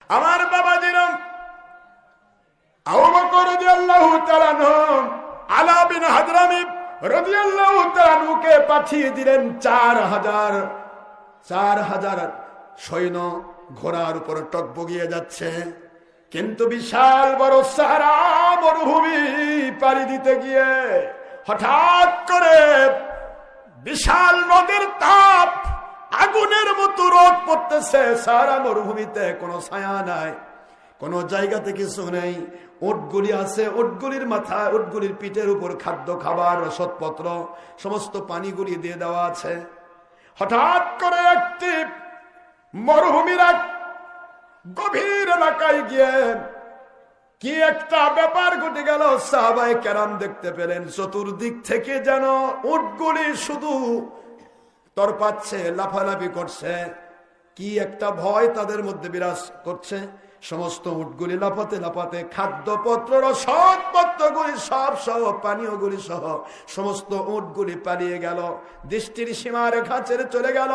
আমার বাবাজিরাম, আবু বকর রাদিয়াল্লাহু তাআলা আনহু আলা বিন হাদরামি রাদিয়াল্লাহু তাআলা আনহুকে পাঠিয়ে দিলেন 4000 সৈন্য ঘোড়ার উপর টকবগিয়ে যাচ্ছে। কিন্তু বিশাল বড় সাহারা মরুভূমি পাড়ি দিতে গিয়ে হঠাৎ করে বিশাল নদীর তাপ, আগুনের মতো রোদ পড়তেছে। সাহারা মরুভূমিতে কোনো ছায়া নাই, কোন জায়গাতে কিছু নেই। উটগুলি আছে, উটগুলির মাথায়, উটগুলির পিঠের উপর খাদ্য খাবার রসদপত্র সমস্ত পানিগুলি দিয়ে দেওয়া আছে। হঠাৎ করে একটি মরুভূমির এক গভীর এলাকায় গিয়ে কি একটা ব্যাপার ঘটে গেল। সাহাবায়ে কেরাম দেখতে পেলেন চতুর্দিক থেকে যেন উটগুলি শুধু তরপাচ্ছে, লাফালাফি করছে। কি একটা ভয় তাদের মধ্যে বিরাজ করছে। সমস্ত উটগুলি লাফাতে লাফাতে খাদ্যপত্র রসদপত্রগুলি সব সহ, পানীয়গুলি সহ সমস্ত উটগুলি পালিয়ে গেল, দৃষ্টির সীমারেখা ছেড়ে চলে গেল।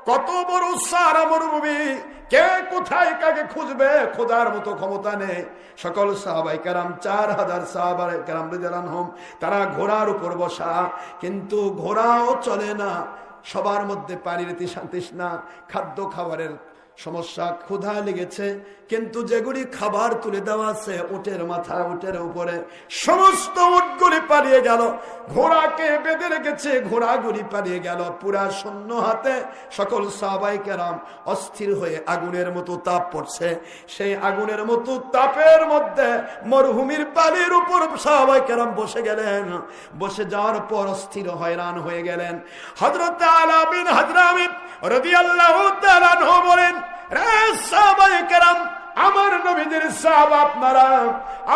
কত বড় সাহারা মরুভূমি, কে কোথায় কাকে খুঁজবে খোঁজার মতো ক্ষমতা নেই। সকল সাহাবায়ে কেরাম 4000 সাহাবায়ে কেরাম রাদিয়াল্লাহু আনহুম তারা ঘোড়ার উপর বসা, কিন্তু ঘোড়াও চলে না। সবার মধ্যে পানির তৃষ্ণা, খাদ্য খাবারের সমস্যা, ক্ষুধা লেগেছে। কিন্তু যেগুলি খাবার তুলে দেওয়া আছে উটের মাথা, উটের উপরে, সমস্ত উটগুলি পালিয়ে গেল। ঘোড়াকে বেঁধে রেখেছে, ঘোড়াগুলি পালিয়ে গেল পুরা শূন্য হাতে। সকল সাহাবায়ে কেরাম অস্থির হয়ে, আগুনের মতো তাপ পড়ছে, সেই আগুনের মতো তাপের মধ্যে মরুভূমির পানির উপর সাহাবায়ে কেরাম বসে গেলেন। বসে যাওয়ার পর অস্থির হয়রান হয়ে গেলেন। হযরত আলা বিন হাদরামি রাদিয়াল্লাহু তাআলা আনহু বলেন, রে সাহাবায়ে কেরাম, আমার নবীদের সাহাবা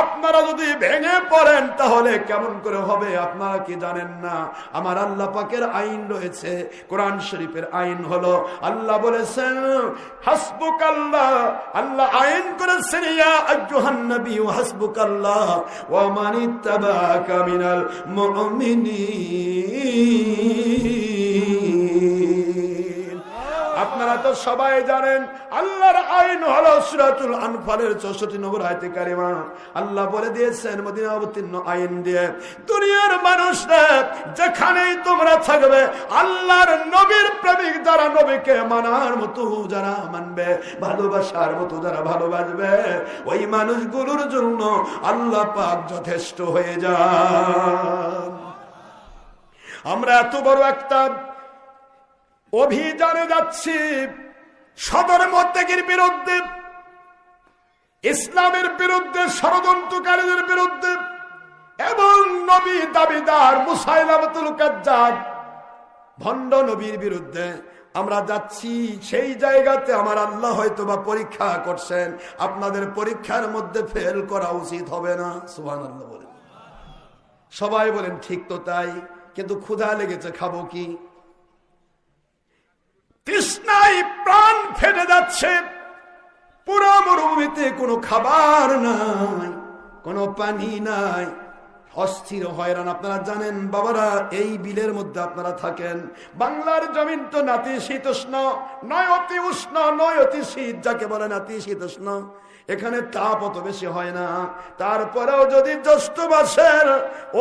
আপনারা যদি ভেঙে পড়েন তাহলে কেমন করে হবে? আপনারা কি জানেন না আমার আল্লাহ পাকের আইন রয়েছে? কোরআন শরীফের আইন হলো, আল্লাহ বলেছেন হাসবুকাল্লাহ, আল্লাহ আইন করেছেন ইয়া আইয়ুহান নবী হাসবুকাল্লাহ ওয়া মান ইত্তাবাআকা মিনাল মুমিনিন। আপনারা তো সবাই জানেন আল্লাহর আইন হলো সূরাতুল আনফালের 64 নম্বর আয়াতে কারিমা। আল্লাহ বলে দিয়েছেন মদিনা অবতীর্ণ আইন দিয়ে, দুনিয়ার মানুষরা যেখানেই তোমরা থাকবে, আল্লাহর নবীর প্রেমিক যারা, নবীকে মানার মতো যারা মানবে, ভালোবাসার মতো যারা ভালোবাসবে, ওই মানুষগুলোর জন্য আল্লাহ পাক যথেষ্ট হয়ে যান। আমরা এত বড় একটা অভিযানে যাচ্ছি সদর মুত্তাকির বিরুদ্ধে, ইসলামের বিরুদ্ধে, ষড়যন্ত্রকারীদের বিরুদ্ধে, এবং নবী দাবিদার মুসাইলামাতুল কাজ্জাব ভণ্ড নবীর বিরুদ্ধে আমরা যাচ্ছি। সেই জায়গাতে আমার আল্লাহ হয়তো বা পরীক্ষা করছেন, আপনাদের পরীক্ষার মধ্যে ফেল করা উচিত হবে না। সুবহানাল্লাহ বলেন। সবাই বলেন ঠিক তো তাই, কিন্তু ক্ষুধা লেগেছে, খাবো কি? তৃষ্ণায় প্রাণ ফেটে যাচ্ছে, পুরো মরুভূমিতে কোনো খাবার নাই, কোনো পানি নাই, অস্থির হয়রান। আপনারা জানেন বাবারা, এই বিলের মধ্যে আপনারা থাকেন, বাংলার জমিন তো নাতিশীতোষ্ণ, নয় অতি উষ্ণ, নয় অতি শীত, যাকে বলে নাতিশীতোষ্ণ। এখানে তাপ অত বেশি হয় না। তারপরেও যদি জ্যৈষ্ঠ মাসের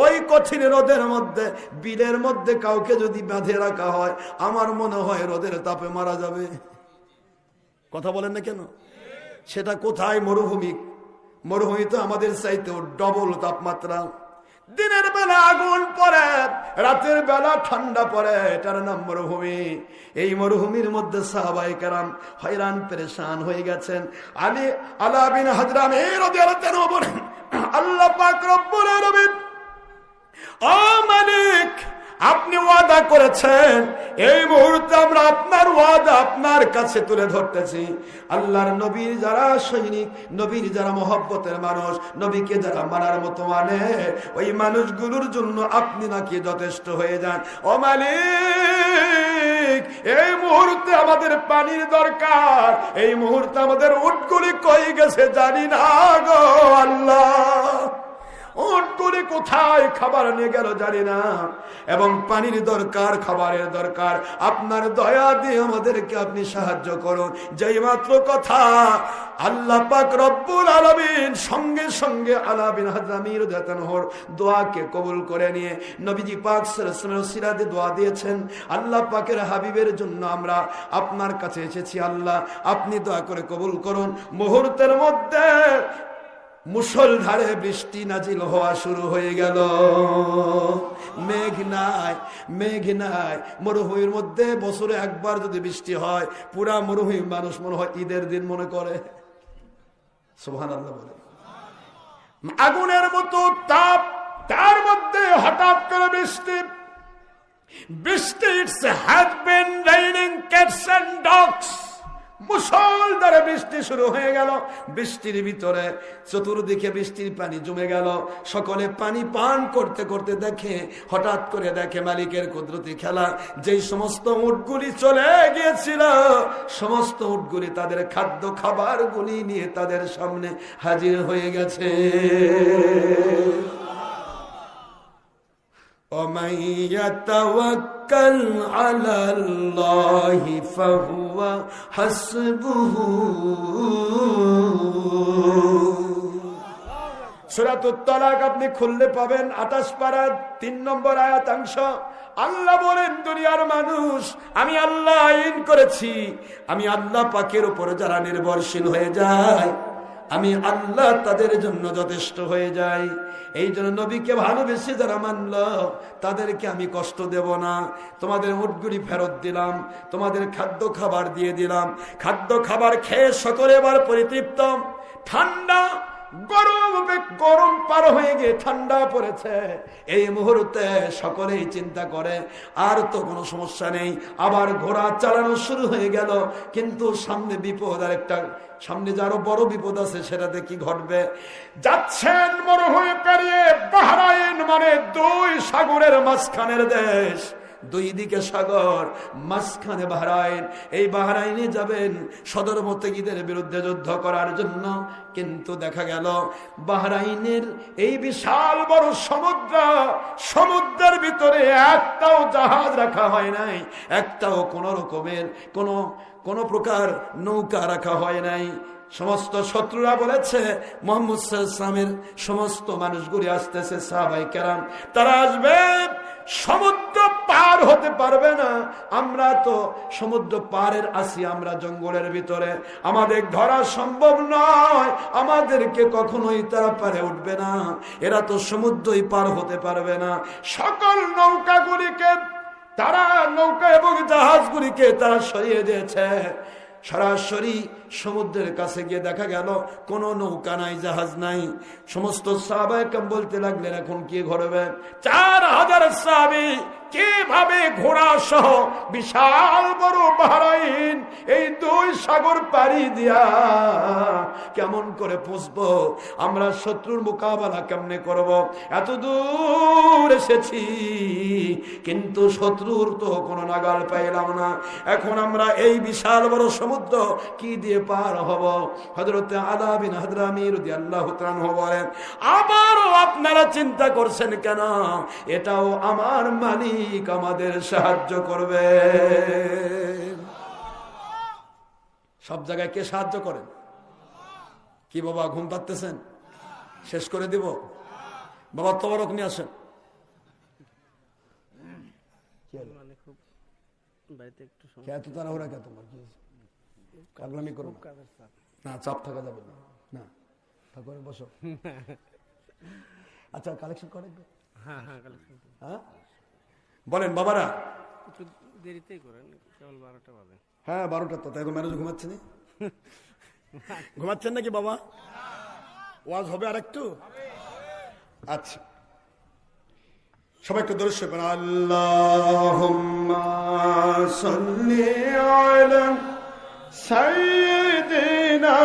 ওই কঠিন রোদের মধ্যে, বিলের মধ্যে কাউকে যদি বেঁধে রাখা হয়, আমার মনে হয় রোদের তাপে মারা যাবে। কথা বলেন না কেন? সেটা কোথায়? মরুভূমি। মরুভূমি তো আমাদের চাইতেও ডবল তাপমাত্রা। দিনের বেলা আগুন পড়ে, রাতের বেলা ঠান্ডা পড়ে, এটার নাম মরুভূমি। এই মরুভূমির মধ্যে সাহাবায়ে কেরাম হয়রান পেরেশান হয়ে গেছেন। আলা বিন হাদরামি রাদিয়াল্লাহু আনহু বলেন, আল্লাহ পাক রব্বুল আলামিন, ও মালিক, আপনি ওয়াদা করেছেন, এই মুহূর্তে আমরা আপনার ওয়াদা আপনার কাছে তুলে ধরতেছি। আল্লাহর নবীর যারা সৈনিক, নবীর যারা মহব্বতের মানুষ, নবীকে যারা মানার মতো মানে, ওই মানুষগুলোর জন্য আপনি নাকি যথেষ্ট হয়ে যান। ও মালিক, এই মুহূর্তে আমাদের পানির দরকার, এই মুহূর্তে আমাদের উটগুলি কই গেছে জানি না গো আল্লাহ। উটগুলি কোথায় খাবার নিয়ে গেল জানি না, এবং পানির দরকার, খাবারের দরকার। আপনার দয়া দিয়ে আমাদেরকে আপনি সাহায্য করুন। যেই মাত্র কথা আল্লাহ পাক রব্বুল আলামিন সঙ্গে সঙ্গে আলা বিন হাজরামী রাদিয়াল্লাহু আনহুর দোয়াকে কবুল করে নিয়ে নবীজি পাক সাল্লাল্লাহু আলাইহি ওয়াসাল্লামের সিরাতে দোয়া দিয়েছেন, আল্লাহ পাকের হাবিবের জন্য আমরা আপনার কাছে এসেছি, আল্লাহ আপনি দয়া করে কবুল করুন। মুহূর্তের মধ্যে মুষলধারে বৃষ্টি নাজিল হওয়া শুরু হয়ে গেল। মেঘ নাই, মেঘ নাই। মরুভূমির মধ্যে বছরে একবার যদি বৃষ্টি হয়, পুরা মরুভূমি মানুষ মনে হয় ঈদের দিন মনে করে। সুবহানাল্লাহ বলে। আগুনের মতো তাপ, তার মধ্যে হঠাৎ করে বৃষ্টি। বৃষ্টি it's has been raining cats and dogs. মুষলধারে বৃষ্টি শুরু হয়ে গেল। বৃষ্টির ভিতরে চতুর্দিকে বৃষ্টির পানি জমে গেল। সকলে পানি পান করতে করতে দেখে, হঠাৎ করে দেখে মালিকের কুদরতি খেলা, যেই সমস্ত উটগুলি চলে গিয়েছিল, সমস্ত উটগুলি তাদের খাদ্য খাবারগুলি নিয়ে তাদের সামনে হাজির হয়ে গেছে। وَمَن يَتَوَكَّلْ عَلَى اللَّهِ فَهُوَ حَسْبُهُ। সূরাতুত তালাক আপনি খুললে পাবেন 28 পারা 3 নম্বর আয়াতাংশ। আল্লাহ বলেন, দুনিয়ার মানুষ, আমি আল্লাহ আইন করেছি, আমি আল্লাহ পাকের উপর যারা নির্ভরশীল হয়ে যায়, আমি আল্লাহ তাদের জন্য যথেষ্ট হয়ে যাই। এই জন্য নবীকে ভালোবেসে যারা মানল, তাদেরকে আমি কষ্ট দেব না। তোমাদের উটগুলি ফেরত দিলাম, তোমাদের খাদ্য খাবার দিয়ে দিলাম। খাদ্য খাবার খেয়ে সকলে এবার পরিতৃপ্ত। ঠান্ডা গরম পার হয়ে গিয়ে ঠান্ডা পড়েছে। এই মুহূর্তে সকলেই চিন্তা করে আর তো কোনো সমস্যা নেই, আবার ঘোড়া চালানো শুরু হয়ে গেল। কিন্তু সামনে বিপদ, আর একটা সামনে যে আরো বড় বিপদ আছে, সেটাতে কি ঘটবে? যাচ্ছেন মরুভূমি পেরিয়ে বাহরাইন, মানে 2 সাগরের মাঝখানের দেশ, 2 দিকে সাগর, মাঝখানে বাহরাইন। এই বাহরাইনে যাবেন সদরমতেগীদের বিরুদ্ধে যুদ্ধ করার জন্য। কিন্তু দেখা গেল বাহরাইনের এই বিশাল বড় সমুদ্র, সমুদ্রের ভিতরে একটাও জাহাজ রাখা হয় নাই, একটাও কোন রকমের কোন প্রকার নৌকা রাখা হয় নাই। সমস্ত শত্রুরা বলেছে মুহাম্মদ সাল্লাল্লাহু আলাইহি ওয়াসাল্লামের সমস্ত মানুষগুলি আসতেছে, সাহাবায়ে কেরাম, তারা আসবে, সমুদ্র পার হতে পারবে না। আমরা তো সমুদ্র পারের আছি, আমরা জঙ্গলের ভিতরে, আমাদের ধরা সম্ভব নয়, আমাদেরকে কখনোই তারা পারে উঠবে না, এরা তো সমুদ্রই পার হতে পারবে না। সকল নৌকাগুলিকে তারা, নৌকা এবং জাহাজগুলিকে তারা সরিয়ে দিয়েছে। সরাসরি সমুদ্রের কাছে গিয়ে দেখা গেল কোনো নৌকা নাই, জাহাজ নাই। সমস্ত সাহাবায়ে কেরাম বলতে লাগলেন, এখন কি ঘটবে? 4000 সাহাবী কিভাবে ঘোড়া সহ বিশাল বড় বাহরাইন, এই 2 সাগর পাড়ি দিয়া কেমন করে পৌঁছবো? আমরা শত্রুর মোকাবেলা কেমনে করব? এত দূর এসেছি, কিন্তু শত্রুর তো কোনো নাগাল পাইলাম না। এখন আমরা এই বিশাল বড় সমুদ্র কি দিয়ে পার হব? হযরত আলা বিন হাদরামী রাদিয়াল্লাহু তাআলা আনহু বলেন, আবারও আপনারা চিন্তা করছেন কেন? এটাও আমার মালিক আমাদের সাহায্য করবে। সব জায়গায় কে সাহায্য করেন? কি বাবা, ঘুম পাচ্ছেন? শেষ করে দিব বাবা, তবরক নিয়ে আসেন। চাপ থাকা যাবে না, বসো। আচ্ছা, কালেকশন করেন? হ্যাঁ বলেন বাবারা, একটু দেরিতেই করেন, কেবল 12টা বাজে। হ্যাঁ 12টা তো, তাই মানুষ ঘুমাচ্ছে না? ঘুমাচ্ছেন নাকি বাবা? ওয়াজ হবে আর একটু? আচ্ছা, সবাই একটু দরুদ শরীফ পড়ুন। আল্লাহুম্মা সাল্লি আলা সাইয়্যিদিনা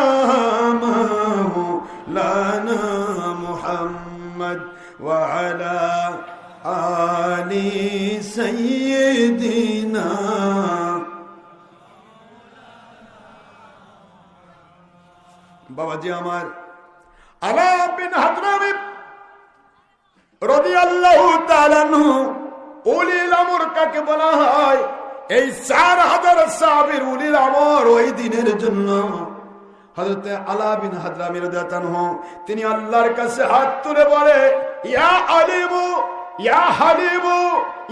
মাওলানা মুহাম্মদ ওয়া আলা আলি সাইয়্যিদিনা। বাবাজি আমার আলা বিন হাদরামী রাদিয়াল্লাহু তাআলা আনহু উলিল আমর কাকে বলা হয়? এই 4000 সাহাবীর উলিল আমর ওই দিনের জন্য হযরত আলা বিন হাদরামী রাদিয়াল্লাহু আনহু তিনি আল্লাহর কাছে হাত তুলে বলে, ইয়া আলিমু ইয়া হালিমু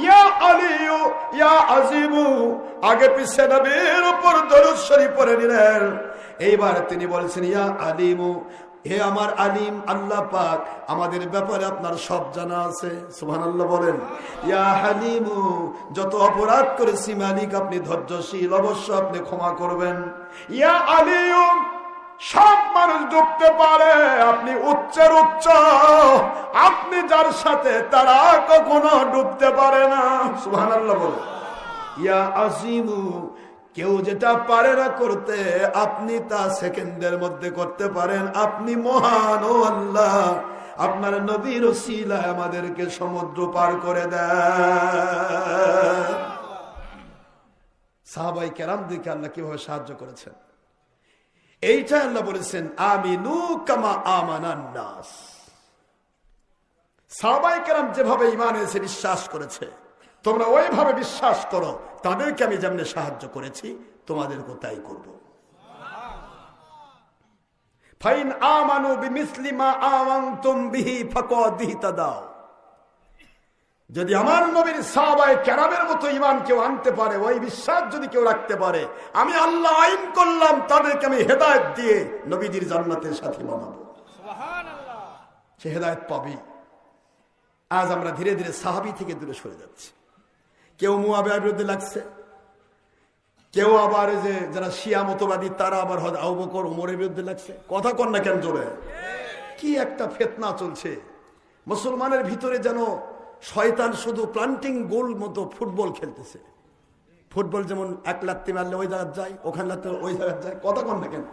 ইয়া আলিয়ু ইয়া আজিমু। আগে পিছে নবীর উপর দরুদ শরীফ পড়ে নিলেন। এইবার তিনি বলছেন, ইয়া আলিমু, হে আমার আলিম আল্লাহ পাক, আমাদের ব্যাপারে আপনার সব জানা আছে। সুবহানাল্লাহ বলেন। ইয়া হালিমু, যত অপরাধ করেছি মালিক আপনি ধৈর্যশীল, অবশ্য আপনি ক্ষমা করবেন। ইয়া আলিয়ু, সব মানুষ ডুবতে পারে, আপনি উচ্চের উচ্চ, আপনি যার সাথে তারা কখনো ডুবতে পারে না। সুবহানাল্লাহ বলেন। ইয়া আজিমু, কেউ যেটা পারে না করতে আপনি তা সেকেন্ডের মধ্যে করতে পারেন। আপনি মহান ও আল্লাহ, আপনার নবীর ওসিলায় আমাদেরকে সমুদ্র পার করে দেন। সাহাবায়ে কেরাম দেখে আল্লাহ কিভাবে সাহায্য করেছেন, এইটা আল্লাহ বলেছেন, আমিনু কামা আমানান নাস। সাহাবায়ে কেরাম যেভাবে ঈমান এনেছে, বিশ্বাস করেছে, তোমরা ওইভাবে বিশ্বাস করো। তাদেরকে আমি যেমন সাহায্য করেছি তোমাদেরকে তাই করব। ফাইন আমানু বিমিসলি মা আমানতুম বিহি ফাকাদ ইহতাদাও। যদি আমার নবীর সাহাবায়ে কেরামের মতো ঈমান কেউ আনতে পারে, ওই বিশ্বাস যদি কেউ রাখতে পারে, আমি আল্লাহ আইন করলাম তাদেরকে আমি হেদায়েত দিয়ে নবীজির জান্নাতের সাথী বানাবো। সুবহানাল্লাহ। সে হেদায়েত পাবি। আজ আমরা ধীরে ধীরে সাহাবী থেকে দূরে সরে যাচ্ছি। কেউ মুআবিয়ার বিরুদ্ধে লাগছে, কেউ আবার যে যারা শিয়া মতবাদী তারা আবার আবু বকর ওমরের বিরুদ্ধে লাগছে। কথা কন না কেন জোরে? কি একটা ফিতনা চলছে মুসলমানের ভিতরে, যেন শয়তান শুধু প্লান্টিং গোল মতো ফুটবল খেলতেছে। ফুটবল যেমন এক লাত্তি মারলে ওই জায়গায় যায়, ওখানে লাত্তি ওই জায়গায় যায়। কথা কন না কেন?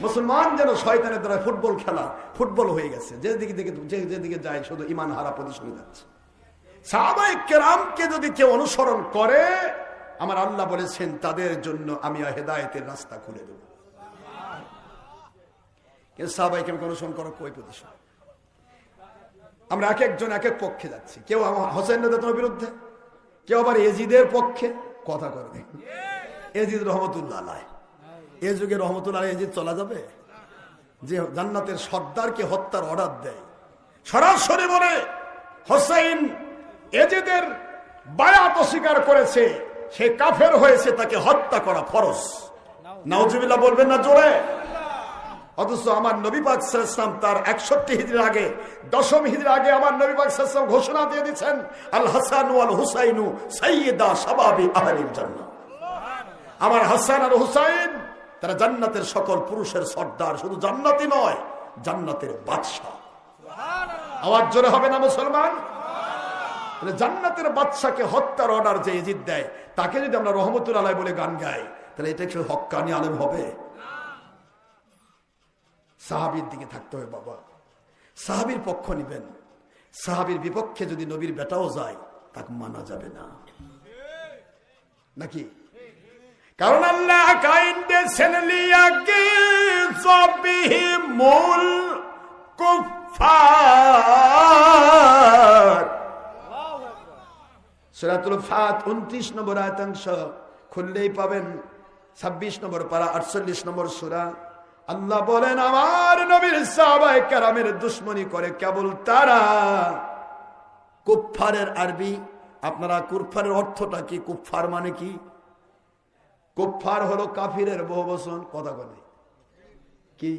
মুসলমান যেন শয়তানের দ্বারা ফুটবল খেলা ফুটবল হয়ে গেছে, যেদিকে যায় শুধু ঈমান হারা পজিশনে যাচ্ছে। সাহাবায়ে কেরামকে যদি কেউ অনুসরণ করে, আমার আল্লাহ বলেছেন তাদের জন্য আমি হেদায়েতের রাস্তা খুলে দেব। কিন্তু সাহাবায়ে কেরামকে অনুসরণ করা কই পজিশন? আমরা এক একজন এক এক পক্ষে যাচ্ছি। কেউ হোসেন রাদিয়াল্লাহু বিরুদ্ধে, কেউ আবার এজিদের পক্ষে। কথা করে দেখ, এজিদ রহমতুল্লাহ আলাইহি, এ যুগে রহমতুল্লাহ আলাইহি এজিদ চলা যাবে? যে জান্নাতের সর্দারকে হত্যার অর্ডার দেয়, সরাসরি বলে হোসেন এজিদের বায়াত অস্বীকার করেছে, সে কাফের হয়েছে, তাকে হত্যা করা ফরজ। নাউজুবিল্লাহ বলবেন না জোরে? অথচ আমার নবী পাক সাল্লাল্লাহু আলাইহি ওয়াসাল্লাম তার 61 হিজরির আগে, 10 হিজরির আগে আমার নবী পাক সাল্লাল্লাহু আলাইহি ওয়াসাল্লাম ঘোষণা দিয়ে দিয়েছেন, আল হাসান ওয়াল হুসাইনু সাইয়্যিদা শাবাবি আহলিল জান্নাহ। আমার হাসান আর হুসাইন তারা জান্নাতের সকল পুরুষের সর্দার, শুধু জান্নাতি নয়, জান্নাতের বাদশা। সুবহানাল্লাহ। আওয়াজ জোরে হবে না মুসলমান? জান্নাতের বাদশাকে হত্যার অর্ডার যে এজিদ দেয়, তাকে যদি আমরা রহমতুল্লাহ আলাইহি বলে গান গাই, তাহলে এটা কি হক্কানি আলেম হবে? সাহাবীর দিকে থাকতে হবে বাবা, সাহাবীর পক্ষ নিবেন। সাহাবীর বিপক্ষে যদি নবীর বেটাও যায়, তাকে মানা যাবে না, নাকি? কারণ আল্লাহ কাইন্দে সেনলিয়াকে সবিহিমুল কুফার। সূরাতুল ফাত 29 নম্বর আয়াতাংশ খুললেই পাবেন, 26 নম্বর পারা, 48 নম্বর সূরা। আল্লাহ বলেন, আমার নবীর সাহাবায়ে কেরামের দুশমনি করে কেবল তারা। কুফফারের আরবি, আপনারা কুফফারের অর্থটা কি? কুফফার মানে কি? কুফফার হলো কাফিরের বহুবচন। কথা বলে কি?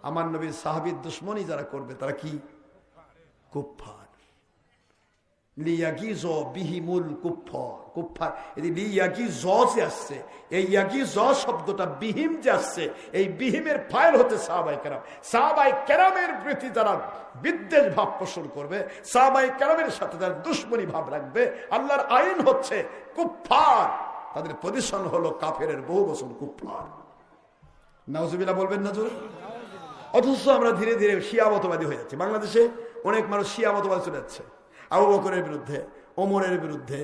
আমার নবীর সাহাবীর দুশমনি যারা করবে তারা কি? কুফফার। লিয়াগিজু বিহিমুল কুফফার। কুফফার এই লিয়াগিজ যে আসছে, এই ইয়াগিজ শব্দটা বিহিম যে আসছে, এই বিহিমের ফাইল হচ্ছে সাহাবায়ে কেরাম। সাহাবায়ে কেরামের প্রতি যারা বিদ্বেষ ভাব পোষণ করবে, সাহাবায়ে কেরামের সাথে যারা দুশমনি ভাব রাখবে, আল্লাহর আইন হচ্ছে কুফফার। তাদের পজিশন হলো কাফেরের বহুবচন কুফফার। নাউজুবিল্লাহ বলবেন না জোরে? অথচ আমরা ধীরে ধীরে শিয়া মতবাদী হয়ে যাচ্ছি। বাংলাদেশে অনেক মানুষ শিয়া মতবাদী চলে যাচ্ছে। আবু বকরের বিরুদ্ধে, ওমরের বিরুদ্ধে,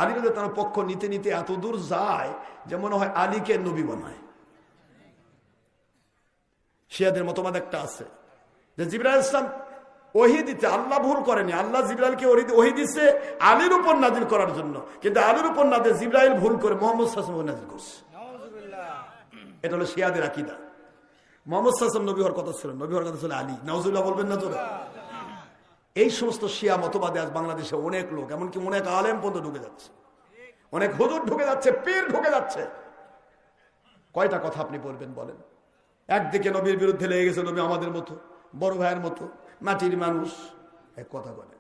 আলীর তার পক্ষ নিতে নিতে এত দূর যায় যে মনে হয় আলীকে নবী বানায়। শিয়াদের মতবাদ একটা আছে যে জিবরাইল ইসলাম ওহী দিতে আল্লাহ ভুল করেনি। আল্লাহ জিবরাইলকে ওহী দিচ্ছে আলীর উপর নাজিল করার জন্য, কিন্তু আলীর উপর নাজিল জিবরাইল ভুল করে মুহাম্মদ সাল্লাল্লাহু আলাইহি ওয়াসাল্লাম নাজিল করছে। এটা হলো শিয়াদের আকীদা। মুহাম্মদ সাল্লাল্লাহু আলাইহি ওয়াসাল্লাম নবী হওয়ার কথা ছিল, নবী হওয়ার কথা ছিল আলী। নাউজুবিল্লাহ বলবেন না তোরা? এই সমস্ত শিয়া মতবাদে আজ বাংলাদেশে অনেক লোক, এমনকি অনেক আলেম পর্যন্ত ঢুকে যাচ্ছে, অনেক হুজুর ঢুকে যাচ্ছে, পীর ঢুকে যাচ্ছে। কয়টা কথা আপনি বলবেন বলেন? একদিকে নবীর বিরুদ্ধে লেগে গেছে, নবী আমাদের মতো, বড় ভাইয়ের মতো, মাটির মানুষ। এক কথা বলে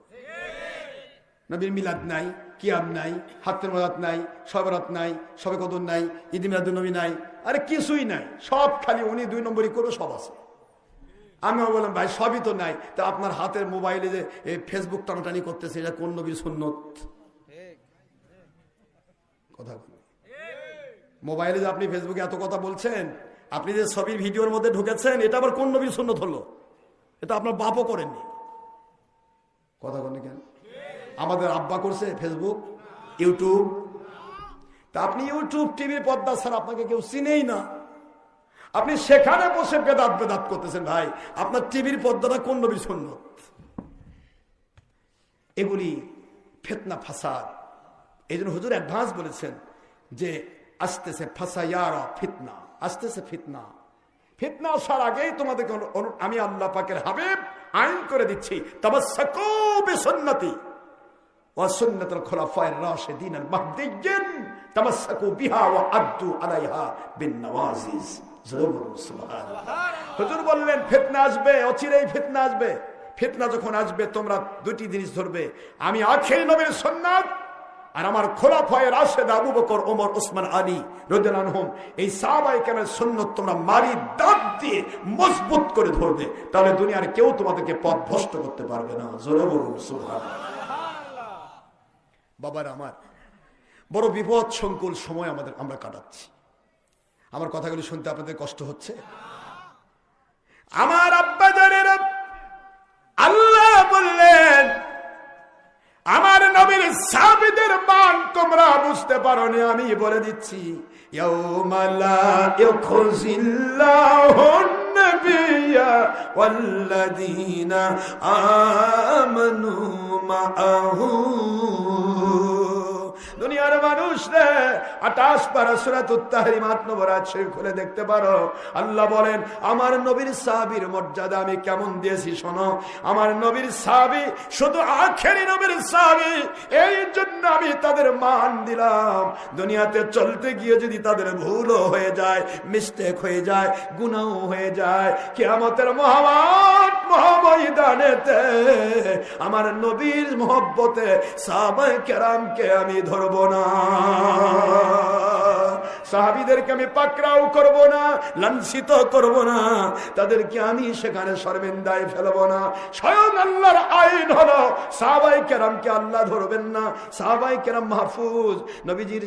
নবীর মিলাদ নাই, কিয়াম নাই, হাতের মাদাত নাই, সবরাত নাই, সবে কদর নাই, ঈদ মিলাদুন নবী নাই, আরে কিছুই নাই, সব খালি উনি 2 নম্বরই করবে, সব আছে। আমিও বললাম ভাই সবই তো নাই, তা আপনার হাতের মোবাইলে যে ফেসবুক টানাটানি করতেছে, এটা কোন নবীর সুন্নত? কথা বলি, মোবাইলে যে আপনি ফেসবুকে এত কথা বলছেন, আপনি যে ছবির ভিডিওর মধ্যে ঢুকেছেন, এটা আবার কোন নবীর সুন্নত হলো? এটা আপনার বাপও করেননি। কথা বলেন কেন? আমাদের আব্বা করছে ফেসবুক, ইউটিউব। তা আপনি ইউটিউব টিভির পর্দা ছাড়া আপনাকে কেউ চিনেই না, আপনি সেখানে বসে বেদাত বেদাত করতেছেন। ভাই আপনার টিভির পর্দাটা কোন নবীর সুন্নত? এগুলি ফিতনা ফাসাদ। এই জন্য হুজুর অ্যাডভান্স বলেছেন যে আসতেছে ফাসায়ারা ফিতনা, আসতেছে ফিতনা। ফিতনা আসার আগেই তোমাদেরকে আমি আল্লাহ পাকের হাবিব আইন করে দিচ্ছি, তামাসসাকু বিসুন্নতি ওয়া সুন্নাতুল খুলাফায়ে রাশিদিন আল মাহদিয়্যিন, তামাসসাকু বিহা ওয়া আদ্দু আলাইহা বিন নওয়াজিজ। সুবহানাল্লাহ। হুজুর বললেন ফিতনা আসবে, অচিরেই ফিতনা আসবে। ফিতনা যখন আসবে তোমরা 2টি জিনিস ধরবে, আমি আখির নবীর সুন্নাত আর আমার খোলাফায়ে রাশেদ আবু বকর, ওমর, ওসমান, আলী রাদিয়াল্লাহু আনহুম, এই সাহাবায়ে কেরামের সুন্নাত তোমরা মারি দাঁত দিয়ে মজবুত করে ধরবে, তাহলে দুনিয়ার কেউ তোমাদেরকে পথ ভ্রষ্ট করতে পারবে না। জোরে বলুন সুবহানাল্লাহ। বাবারা আমার, বড় বিপদ সংকুল সময় আমরা কাটাচ্ছি। আমার কথাগুলি শুনতে আপনাদের কষ্ট হচ্ছে? আমার আব্বা জানেরা, আল্লাহ বললেন আমার নবীর সাহাবীদের মান তোমরা বুঝতে পারোনি, আমি বলে দিচ্ছি। ইয়াউমা লা ইউখজিল্লাহুন নাবিয়্যা ওয়াল্লাযীনা আমানু মাআহু। দুনিয়ার মানুষ রে, 28 পারা সূরাতুত তাহরিম 8 নম্বর আয়াত শরীফ খুলে দেখতে পারো। আল্লাহ বলেন আমার নবীর সাহাবীর মর্যাদা আমি কেমন দিয়েছি শোনো। আমার নবীর সাহাবী শুধু আখেরি নবীর সাহাবী, এই জন্য আমি তাদের মান দিলাম। দুনিয়াতে চলতে গিয়ে যদি তাদের ভুলও হয়ে যায়, মিস্টেক হয়ে যায়, গুনাহ হয়ে যায়, কিয়ামতের মহাময়দানেতে আমার নবীর মহব্বতে সাহাবায়ে কেরামকে আমি ধরব না, সাহাবীদেরকে আমি পাকড়াও করব না, লাঞ্ছিত করব না, তাদেরকে আমি সেখানে শর্মিন্দায় ফেলব না। স্বয়ং আল্লাহর আইন হলো সাহাবায়ে কেরামকে আল্লাহ ধরবেন না। সাহাবায়ে কেরাম মাহফুজ, নবীজির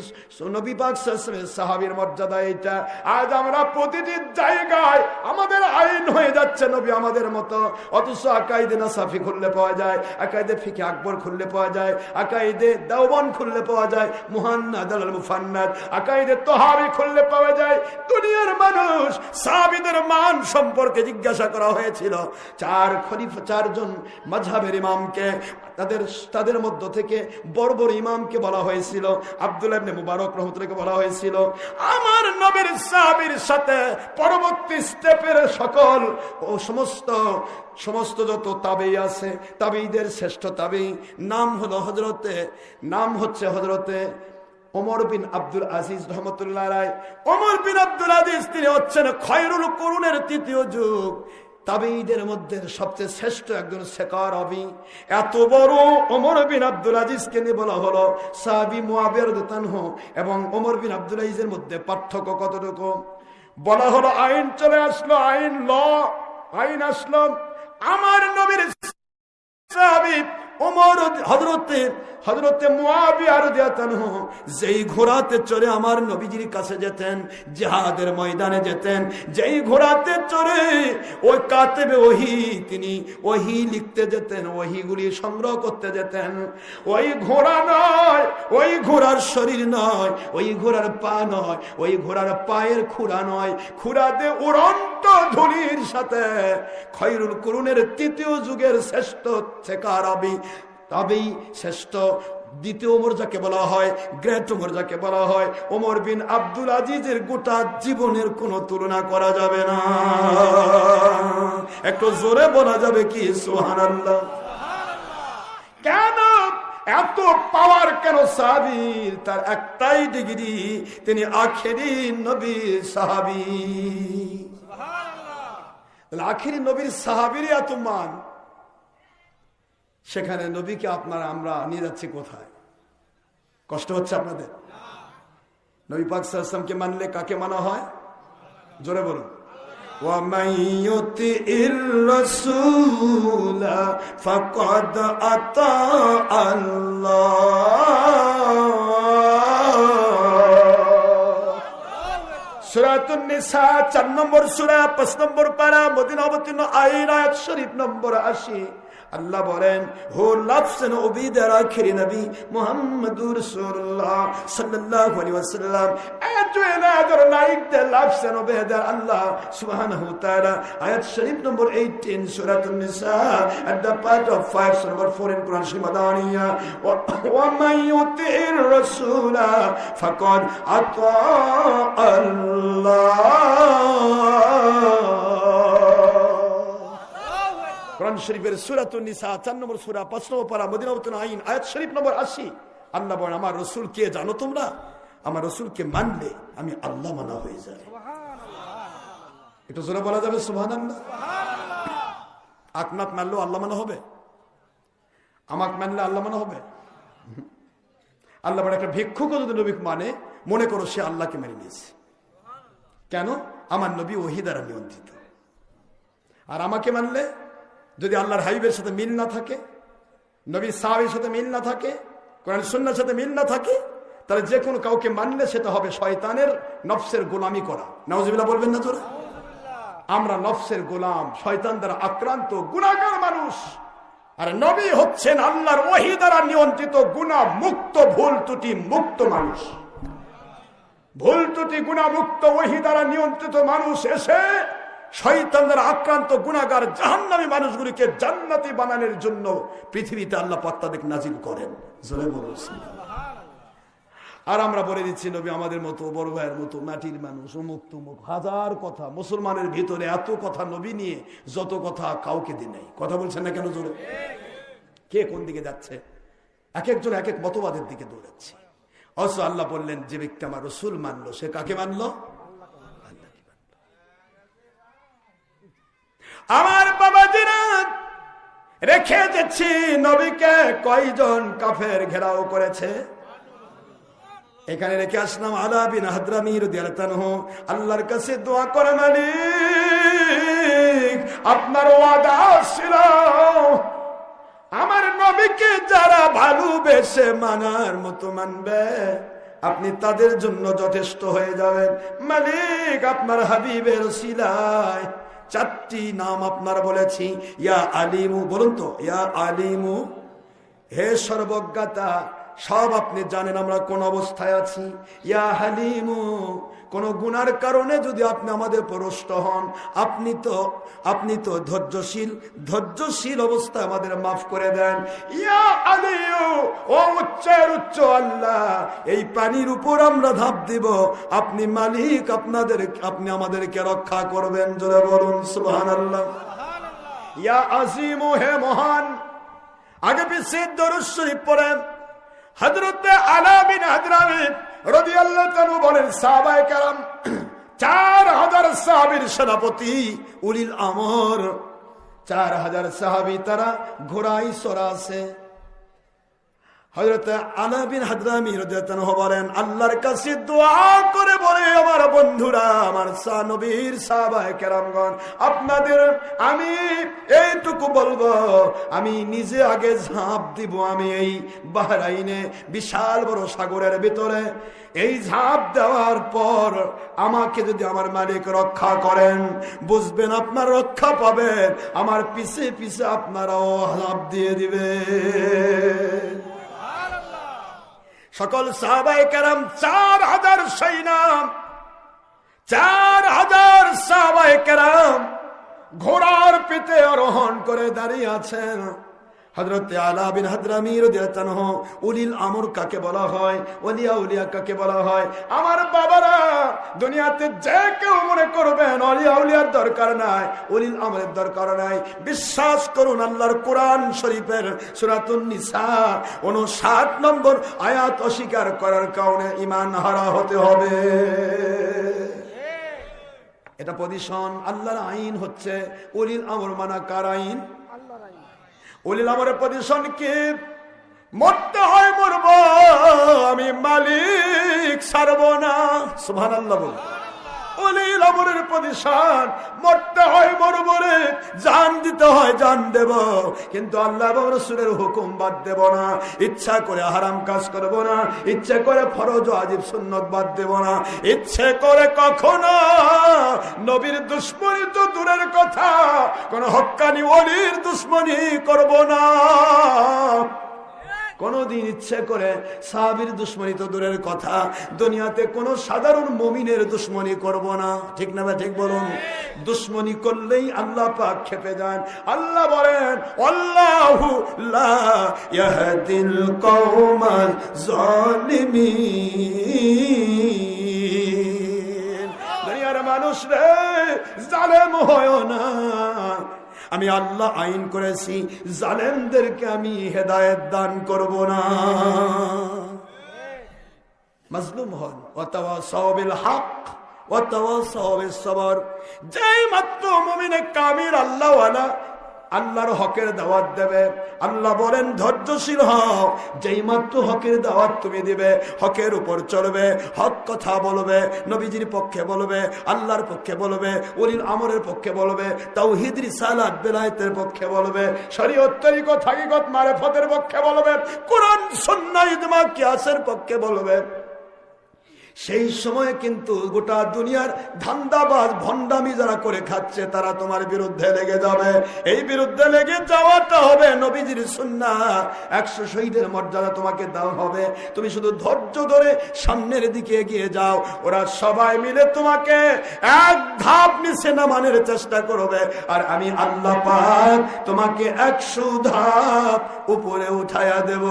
নবী পাক সাল্লাল্লাহু আলাইহি ওয়াসাল্লামের সাহাবীর মর্যাদা এটা। আজ আমরা প্রতিটি জায়গায় আমাদের আইন হয়ে যাচ্ছে নবী আমাদের মতো, অথচ আকাইদে নাসাফি খুললে পাওয়া যায়, আকাইদে ফিকে আকবর খুললে পাওয়া যায়, আকাইদে দেওবন্দ খুললে পাওয়া যায়, মুহান্নাদ আল মুফান্নাদ, আকাইদে তহাবি খুললে পাওয়া যায়। দুনিয়ার মানুষ সাহাবীদের মান সম্পর্কে জিজ্ঞাসা করা হয়েছিল। 4 জন মাযহাবের ইমামকে, তাদের মধ্য থেকে বড় বড় ইমামকে বলা হয়েছিল, আব্দুল্লাহ ইবনে মুবারক রাহমাতুল্লাহকে বলা হয়েছিল আমার নবীর সাহাবীর সাথে পরবর্তী স্টেপের সকল ও সমস্ত যত তাবেঈ আছে, তাবেঈদের শ্রেষ্ঠ তাবেঈ নাম হচ্ছে হযরতে ওমর বিন আব্দুল আজিজ রহমতুল্লাহ আলাইহি। ওমর বিন আব্দুল আজিজ তিনি হচ্ছেন খয়রুল কুরুনের ৩য় যুগ, তাবেঈদের মধ্যে সবচেয়ে শ্রেষ্ঠ একজন সেকারবি। এত বড় ওমর বিন আব্দুল আজিজকে নিয়ে বলা হলো সাহাবী মুআবিয়া রাদিয়াল্লাহু আনহু এবং ওমর বিন আব্দুল আজিজের মধ্যে পার্থক্য কতটুকু? বলা হলো আইন চলে আসলো, আইন আসলো। আমার নবীর সাহাবী ওমর হযরতে মুআবিয়া রাদিয়াল্লাহু আনহু যেই ঘোড়াতে চড়ে আমার নবীজির কাছে যেতেন, জিহাদের ময়দানে যেতেন, যেই ঘোড়াতে চড়ে ওই কাতেবে ওহী তিনি ওহী লিখতে যেতেন, ওহীগুলি সংগ্রহ করতে যেতেন, ওই ঘোড়া নয়, ওই ঘোড়ার শরীর নয়, ওই ঘোড়ার পা নয়, ওই ঘোড়ার পায়ের খুরা নয়, খুরাতে উড়ন্ত ধুলির সাথে খৈরুল কুরুনের তৃতীয় যুগের শ্রেষ্ঠ সেকারাবি তবেই শ্রেষ্ঠ দ্বিতীয় ওমর যাকে বলা হয়, গ্রেট ওমর যাকে বলা হয়, ওমর বিন আব্দুল আজিজের গোটা জীবনের কোনো তুলনা করা যাবে না। একটু জোরে বলা যাবে কি সুবহানাল্লাহ? কেন এত পাওয়ার কেন সাহাবীর? তার একটাই ডিগ্রি, তিনি আখেরি নবীর সাহাবী। সুবহানাল্লাহ। আখেরি নবীর সাহাবীর এত মান, সেখানে নবীকে আপনারা আমরা নিয়ে যাচ্ছি কোথায়? কষ্ট হচ্ছে আপনাদের? নবী পাক সাল্লাল্লাহু আলাইহি ওয়াসাল্লামকে মানলে কাকে মানা হয়? জোরে বলুন। ওয়া মাইয়ুতির রাসূল ফাকাদ আতা আল্লাহ। সূরাতুন নিসা 4 নম্বর সূরা 5 নম্বর পারা, মদিনা অবতীর্ণ আয়াত শরীফ নম্বর 80। আল্লাহ বলেন, হু লাফসান উবিদার আখিরি নবী মুহাম্মাদুর রাসূলুল্লাহ সাল্লাল্লাহু আলাইহি ওয়াসাল্লাম আজওয়ালা দর লাইক দে লাফসান উবিদার আল্লাহ সুবহানাহু ওয়া তাআলা। আয়াত শরীফ নম্বর 18 সূরাতুন নিসা at the part of 5 number 4 in Quran Shimadaniya। ওয়া মান ইউতির রাসূলা ফাকাদ আতা আল্লাহ। কোরআন শরীফের সূরাতুন নিসা 4 নম্বর সূরা 5 নম্বর পারা, মদিনা অবতীর্ণ আয়াত শরীফ নম্বর 80। আল্লাহ বলেন, আমার রাসূল কে জানো তোমরা? আমার রাসূলকে মানলে আমি আল্লাহ মানা হয়ে যাই। সুবহানাল্লাহ। একটু জোরে বলা যাবে সুবহানাল্লাহ? সুবহানাল্লাহ। আপনাক মানলেও আল্লাহ মানা হবে, আমাকে মানলে আল্লাহ মানা হবে? আল্লাহ বলে, একটা ভিক্ষুক যদি নবী মানে, মনে করো সে আল্লাহকে মেনে নিয়েছে। কেন? আমার নবী ওহী দ্বারা নিয়ন্ত্রিত। আর আমাকে মানলে যদি আল্লাহর হাবিবের সাথে মিল না থাকে, নবীর সাহাবীর সাথে মিল না থাকে, কোরআন সুন্নাহর সাথে মিল না থাকে, তাহলে যে কোনো কাউকে মানলে সেটা হবে শয়তানের নফসের গোলামি করা। নাউজুবিল্লাহ বলবেন না তোরা? আমরা নফসের গোলাম, শয়তান দ্বারা আক্রান্ত গুনাহগার মানুষ। আর নবী হচ্ছেন আল্লাহর ওহী দ্বারা নিয়ন্ত্রিত গুনাহ মুক্ত, ভুল ত্রুটি মুক্ত মানুষ। ভুল ত্রুটি গুনাহ মুক্ত ওহী দ্বারা নিয়ন্ত্রিত মানুষ এসে শয়তান দ্বারা আক্রান্ত গুনাহগার জাহান্নামী মানুষগুলিকে জান্নাতি বানানোর জন্য পৃথিবীতে আল্লাহ পাক তাদেরকে নাজিল করেন। জোরে বলুন সুবহানাল্লাহ। আর আমরা বলে দিচ্ছি নবী আমাদের মতো, বড় ভাইয়ের মতো মাটির মানুষ, অমুক তমুক, হাজার কথা। মুসলমানের ভিতরে এত কথা নবী নিয়ে, যত কথা কাউকে দিয়ে নেই। কথা বলছেন না কেন? জোরে। কে কোন দিকে যাচ্ছে? এক একজন এক এক মতবাদের দিকে দৌড়াচ্ছে। অথচ আল্লাহ বললেন, যে ব্যক্তি আমার রাসূল মানলো সে কাকে মানলো? আমার বাবাজিরা রেখে দিচ্ছি, নবীকে কয়জন কাফের ঘেরাও করেছে। এখানে রেখে আসলাম আলা বিন হাদরামী রাদিয়াল্লাহু আনহু। আল্লাহর কাছে দোয়া করে, মালিক আপনার ওয়াদা ছিল আমার নবীকে যারা ভালোবেসে মানার মতো মানবে, আপনি তাদের জন্য যথেষ্ট হয়ে যাবেন। মালিক আপনার হাবিবের ওসিলায় 4টি নাম আপনার বলেছি। ইয়া আলিমু, বলুন তো, ইয়া আলিমু, হে সর্বজ্ঞাতা, সব আপনি জানেন আমরা কোন অবস্থায় আছি। ইয়া হালিমু, কোন গুনার কারণে যদি আপনি আমাদের পরষ্ট হন, আপনি তো ধৈর্যশীল অবস্থায় আমাদের মাফ করে দেন। ইয়া আলিয়ু, ও উচ্চের উচ্চ আল্লাহ, এই পানির উপর আমরা ধাপ দিব, আপনি মালিক, আপনি আমাদেরকে রক্ষা করবেন। জোরে বলুন সুবহানাল্লাহ। ইয়া আজিমু, হে মহান। আগে পিছিয়ে দরুদ শরীফ পড়েন। হযরত আলা বিন হাদরামী রাদিয়াল্লাহু তাআলা বলেন, সাহাবায়ে কেরাম 4000 সাহাবীর সেনাপতি, উলিল আমর 4000 সাহাবী, তারা ঘোড়ায় সরা আছে। হযরত আলা বিন হাদরামী রাদিয়াল্লাহু তাআলা বলেন, আল্লাহর কাছে দোয়া করে বলে, আমার বন্ধুরা, আমার নবীর সাহাবায়ে কেরামগণ, আপনাদের আমি এইটুকু বলবো, আমি নিজে আগে ঝাঁপ দিব। আমি এই বাহরাইনে বিশাল বড় সাগরের ভিতরে এই ঝাঁপ দেওয়ার পর আমাকে যদি আমার মালিক রক্ষা করেন, বুঝবেন আপনার রক্ষা পাবেন। আমার পিছে পিছে আপনারাও ঝাঁপ দিয়ে দিবে। সকল সাহাবায়ে কেরাম 4000 সৈন্য, 4000 সাহাবায়ে কেরাম ঘোড়ার পিঠে আরোহণ করে দাঁড়িয়ে আছেন হযরত আলা বিন হাদরামী রাদিয়াল্লাহু আনহু। উলিল আমর কাকে বলা হয়, ওলিয়া উলিয়া কাকে বলা হয়? আমার বাবারা, দুনিয়াতে যে কেউ মনে করবেন ওলিয়া উলিয়ার দরকার নাই, উলিল আমরের দরকার নাই, বিশ্বাস করুন আল্লাহর কোরআন শরীফের সূরাতুন নিসা 59 নম্বর আয়াত অস্বীকার করার কারণে ঈমান হারা হতে হবে। এটা পজিশন, আল্লাহর আইন হচ্ছে উলিল আমর মানা কার আইন? উলিল আমরের পজিশন কি? মরতে হয় মরব, আমি মালিক ছাড়ব না। সুবহানাল্লাহ বল। উলিল আমরের পজিশন, মরতে হয় মরব রে, জান দিতে হয় জান দেব, কিন্তু আল্লাহ এবং রাসূলের হুকুম বাদ দেব না। ইচ্ছা করে হারাম কাজ করব না, ইচ্ছে করে ফরজ ও ওয়াজিব সুন্নাত বাদ দেব না, ইচ্ছে করে কখনো নবীর দুশমনী তো দূরের কথা, কোন হক্কানি ওলির দুশমনী করব না। কোনদিন ইচ্ছে করে সাহাবীর দুশমনী তো দূরের কথা, দুনিয়াতে কোন সাধারণ মুমিনের দুশমনী করব না। ঠিক না ভাই? ঠিক বলুন। দুশমনী করলেই আল্লাহ পাক খেপে যান। আল্লাহ বলেন, আল্লাহু লা ইয়াহদিল কওমাল জালিমিন। দুনিয়ার মানুষ রে, জালেম হয় না। আমি আল্লাহ আইন করেছি, জালেমদেরকে আমি হেদায়েত দান করব না। মাজলুম হন, ওয়াতাওয়াসাউ বিল হক ওয়াতাওয়াসাউ বিস সবর। যেই মাত্র মুমিনে কামিল আল্লাহওয়ালা আল্লাহর হকের দাওয়াত দেবে, আল্লাহ বলেন ধৈর্যশীল হও। যেই মাত্র হকের দাওয়াত তুমি দিবে, হকের উপর চলবে, হক কথা বলবে, নবীজির পক্ষে বলবে, আল্লাহর পক্ষে বলবে, উলিল আমরের পক্ষে বলবে, তাওহীদ রিসালাত বেলায়েতের পক্ষে বলবে, শরীয়ত তরিকত হাকিকত মারিফতের পক্ষে বলবে, কোরআন সুন্নাহ ইজমা কিয়াসের পক্ষে বলবে। সেই সময় কিন্তু গোটা দুনিয়ার ধান্দাবাজ ভণ্ডামি যারা করে খাচ্ছে তারা তোমার বিরুদ্ধে লেগে যাবে। এই বিরুদ্ধে লেগে যাওয়াটা হবে নবীজির সুন্নাহ। 100 শহীদের মর্যাদা তোমাকে দেওয়া হবে। তুমি শুধু ধৈর্য ধরে সামনের দিকে এগিয়ে যাও, ওরা সবাই মিলে তোমাকে এক ধাপ নিচে নামানোর চেষ্টা করবে, আর আমি আল্লাহ পাক তোমাকে 100 ধাপ উপরে উঠায়া দেব।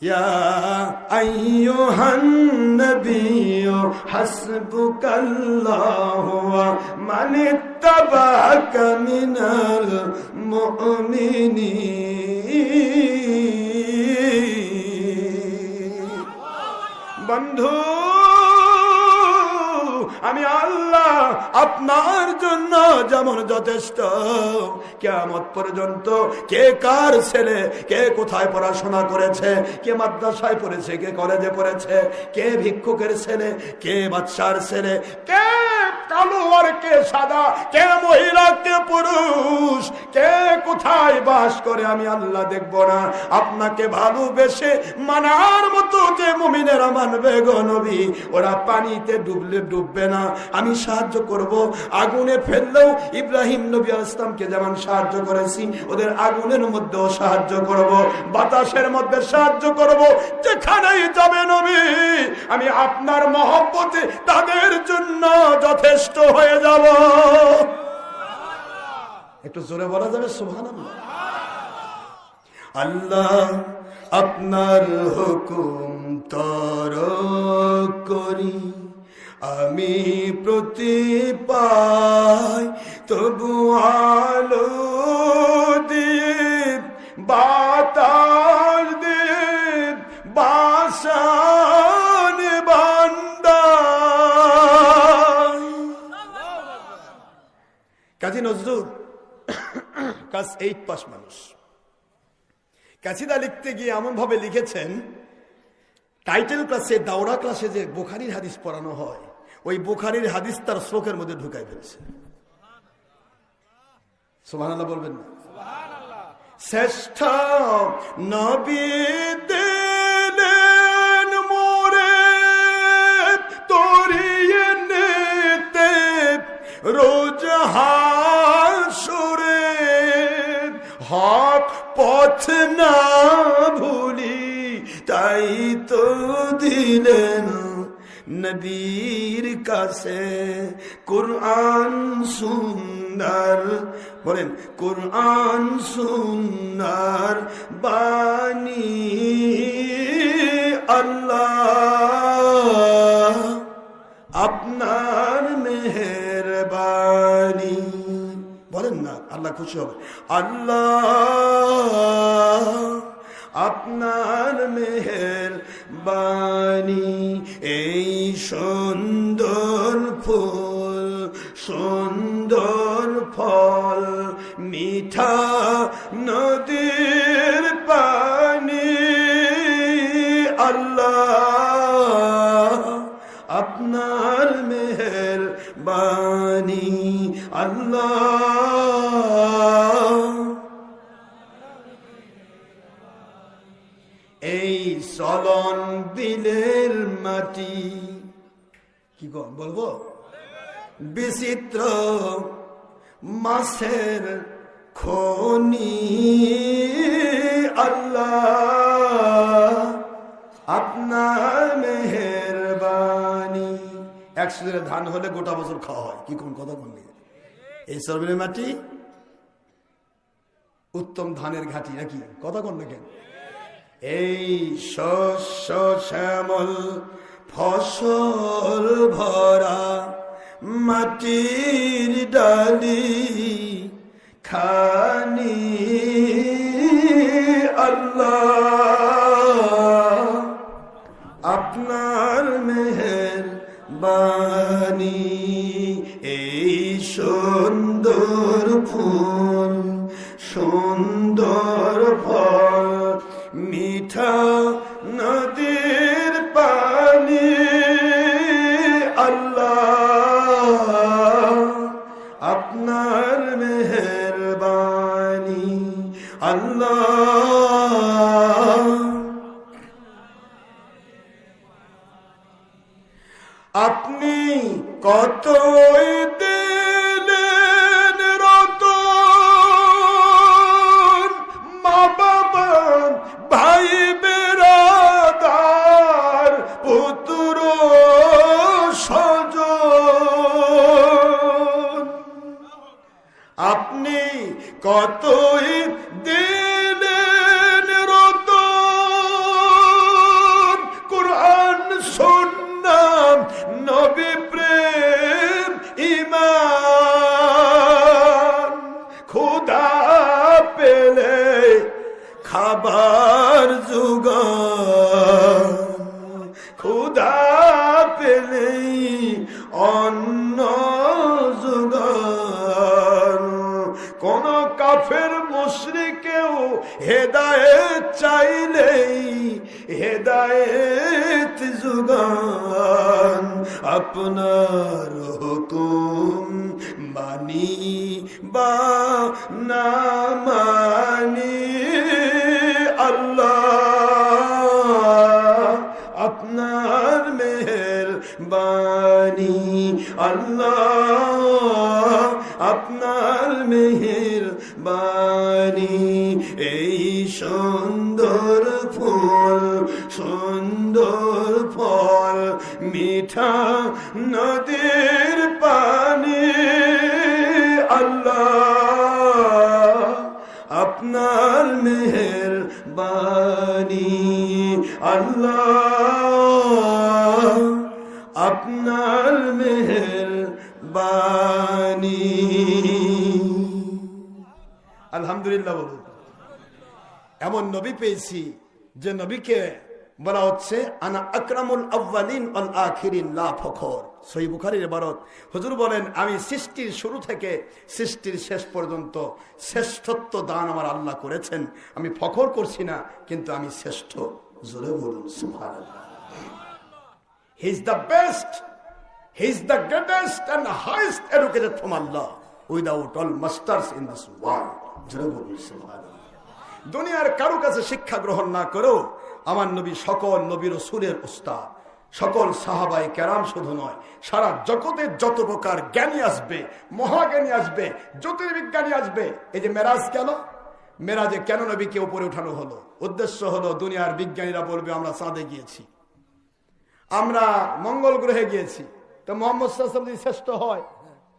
ইয়া আইয়ুহান নাবিয়্যু হাসবুকাল্লাহু ওয়া মান ইত্তাবা'আকা মিনাল মুমিনিন। বন্ধু, আমি আল্লাহ আপনার জন্য যেমন যথেষ্ট, কিয়ামত পর্যন্ত কে কার ছেলে, কে কোথায় পড়াশোনা করেছে, কে মাদ্রাসায় পড়েছে, কে কলেজে পড়েছে, কে ভিক্ষুকের ছেলে, কে বাদশার ছেলে, কে কালো আর কে সাদা, কে মহিলা কে পুরুষ, কে কোথায় বাস করে, আমি আল্লাহ দেখব না। আপনাকে ভালোবেসে মানার মতো যে মুমিনেরা মানবে গো নবী, ওরা পানিতে ডুবলে ডুববে না, আমি সাহায্য করব। আগুনে ফেললেও ইব্রাহিম নবী আলাইহিস সালামকে যেমন সাহায্য করেছি, ওদের আগুনের মধ্যেও সাহায্য করব, বাতাসের মধ্যে সাহায্য করব। যেখানেই যাবে নবী, আমি আপনার মহব্বতে তাদের জন্য যথেষ্ট হয়ে যাব। একটু জোরে বলা যাবে সুবহানাল্লাহ? আল্লাহ আপনার হুকুম তরক করি, আমি প্রতি পাই তবু আলো দীপ, বাতাস দীপ, বাসান বান্দা। কাজী নজরুল ক্লাস 8 পাস মানুষ। কাসিদা লিখতে গিয়ে এমন ভাবে লিখেছেন, টাইটেল ক্লাসে, দাওরা ক্লাসে যে বুখারীর হাদিস পড়ানো হয়, ওই বুখারীর হাদিস তার শ্লোকের মধ্যে ঢুকাই ফেলছে। সুবহানাল্লাহ বলবেন না? শ্রেষ্ঠ নবী দিলেন মোরে তরিয়ে নিতে রোজ হাসরে, হক পথ না ভুলি তাই তো দিলেন নবীর কাছে কুরআন সুন্দর, বলেন কুরআন সুন্দর বাণী আল্লাহ আপনার মেহেরবানি। বলেন না, আল্লাহ খুশি হবে। আল্লাহ আপনার মেহেরবানি, এই সুন্দর ফুল সুন্দর ফল মিঠা নদীর পানি আল্লাহ আপনার মেহেরবানি আল্লাহ। এই চলন বিলের মাটি, কি বলবো, বিচিত্র মাছের খনি আল্লাহ আপনার মেহেরবানি। 100 দিনের ধান হলে গোটা বছর খাওয়া হয়, কি কোন কথা বললি। এই চলবিলের মাটি উত্তম ধানের ঘাটি, নাকি কথা কোন না কেন। এই শস্য শ্যামল ফসল ভরা মাটির ডালি খানি আল্লাহ আপনার মেহেরবানি। এই সুন্দর ফুল সুন্দর ফল মিঠা নদীর পানি আল্লাহ আপনার মেহেরবানি আল্লাহ। আপনি কতই দিলেন রতন, মা বাবা ভাই বেরাদার পুত্র স্বজন, আপনি কতই দিলেন রতন, কুরআন সুন্নাহ নবী প্রেম ঈমান, খোদা পেলে খাবার জোগান, খোদা পেলে অন্ন জোগান। কোন কাফের মুশরিকেও হেদায়েত চাইলেই হেদায়েত জোগান, আপনার হুকুম মানি বা না মানি আল্লাহ আপনার মেহেরবানি আল্লাহ আপনার মেহেরবানি। এই সুন্দর ফুল সুন্দর ফল মিঠা নদীর পানি আল্লাহ আপনার মেহেরবানি আল্লাহ আপনার মেহেরবানি। আলহামদুলিল্লাহ বলুন। এমন নবী পেয়েছি যে নবীকে বলা হচ্ছে আনা আকরামুল আউয়ালিন ওয়াল আখিরিন লা ফখর। সহিহ বুখারীর ইবারত। হুজুর বলেন, আমি সৃষ্টির শুরু থেকে সৃষ্টির শেষ পর্যন্ত শ্রেষ্ঠত্ব দান আমার আল্লাহ করেছেন, আমি ফখর করছি না, কিন্তু আমি শ্রেষ্ঠ। জোরে বলুন সুবহানাল্লাহ। He is the best, he is the greatest and highest educated from Allah without all masters in this world. জোরে বলুন সুবহানাল্লাহ। দুনিয়ার কারো কাছে শিক্ষা গ্রহণ না করেও আমার নবী সকল নবী রাসূলের উস্তাদ, সকল সাহাবায়ে কেরাম শুধু নয়, সারা জগতের যত প্রকার জ্ঞানী আসবে, মহাজ্ঞানী আসবে, জ্যোতির্বিজ্ঞানী আসবে। এই যে মেরাজ গেল, মেরাজে কেন নবীকে উপরে উঠানো হলো? উদ্দেশ্য হলো দুনিয়ার বিজ্ঞানীরা বলবে আমরা চাঁদে গিয়েছি, আমরা মঙ্গল গ্রহে গিয়েছি, তো মোহাম্মদ সাল্লাল্লাহু আলাইহি ওয়াসাল্লাম যদি শ্রেষ্ঠ হয়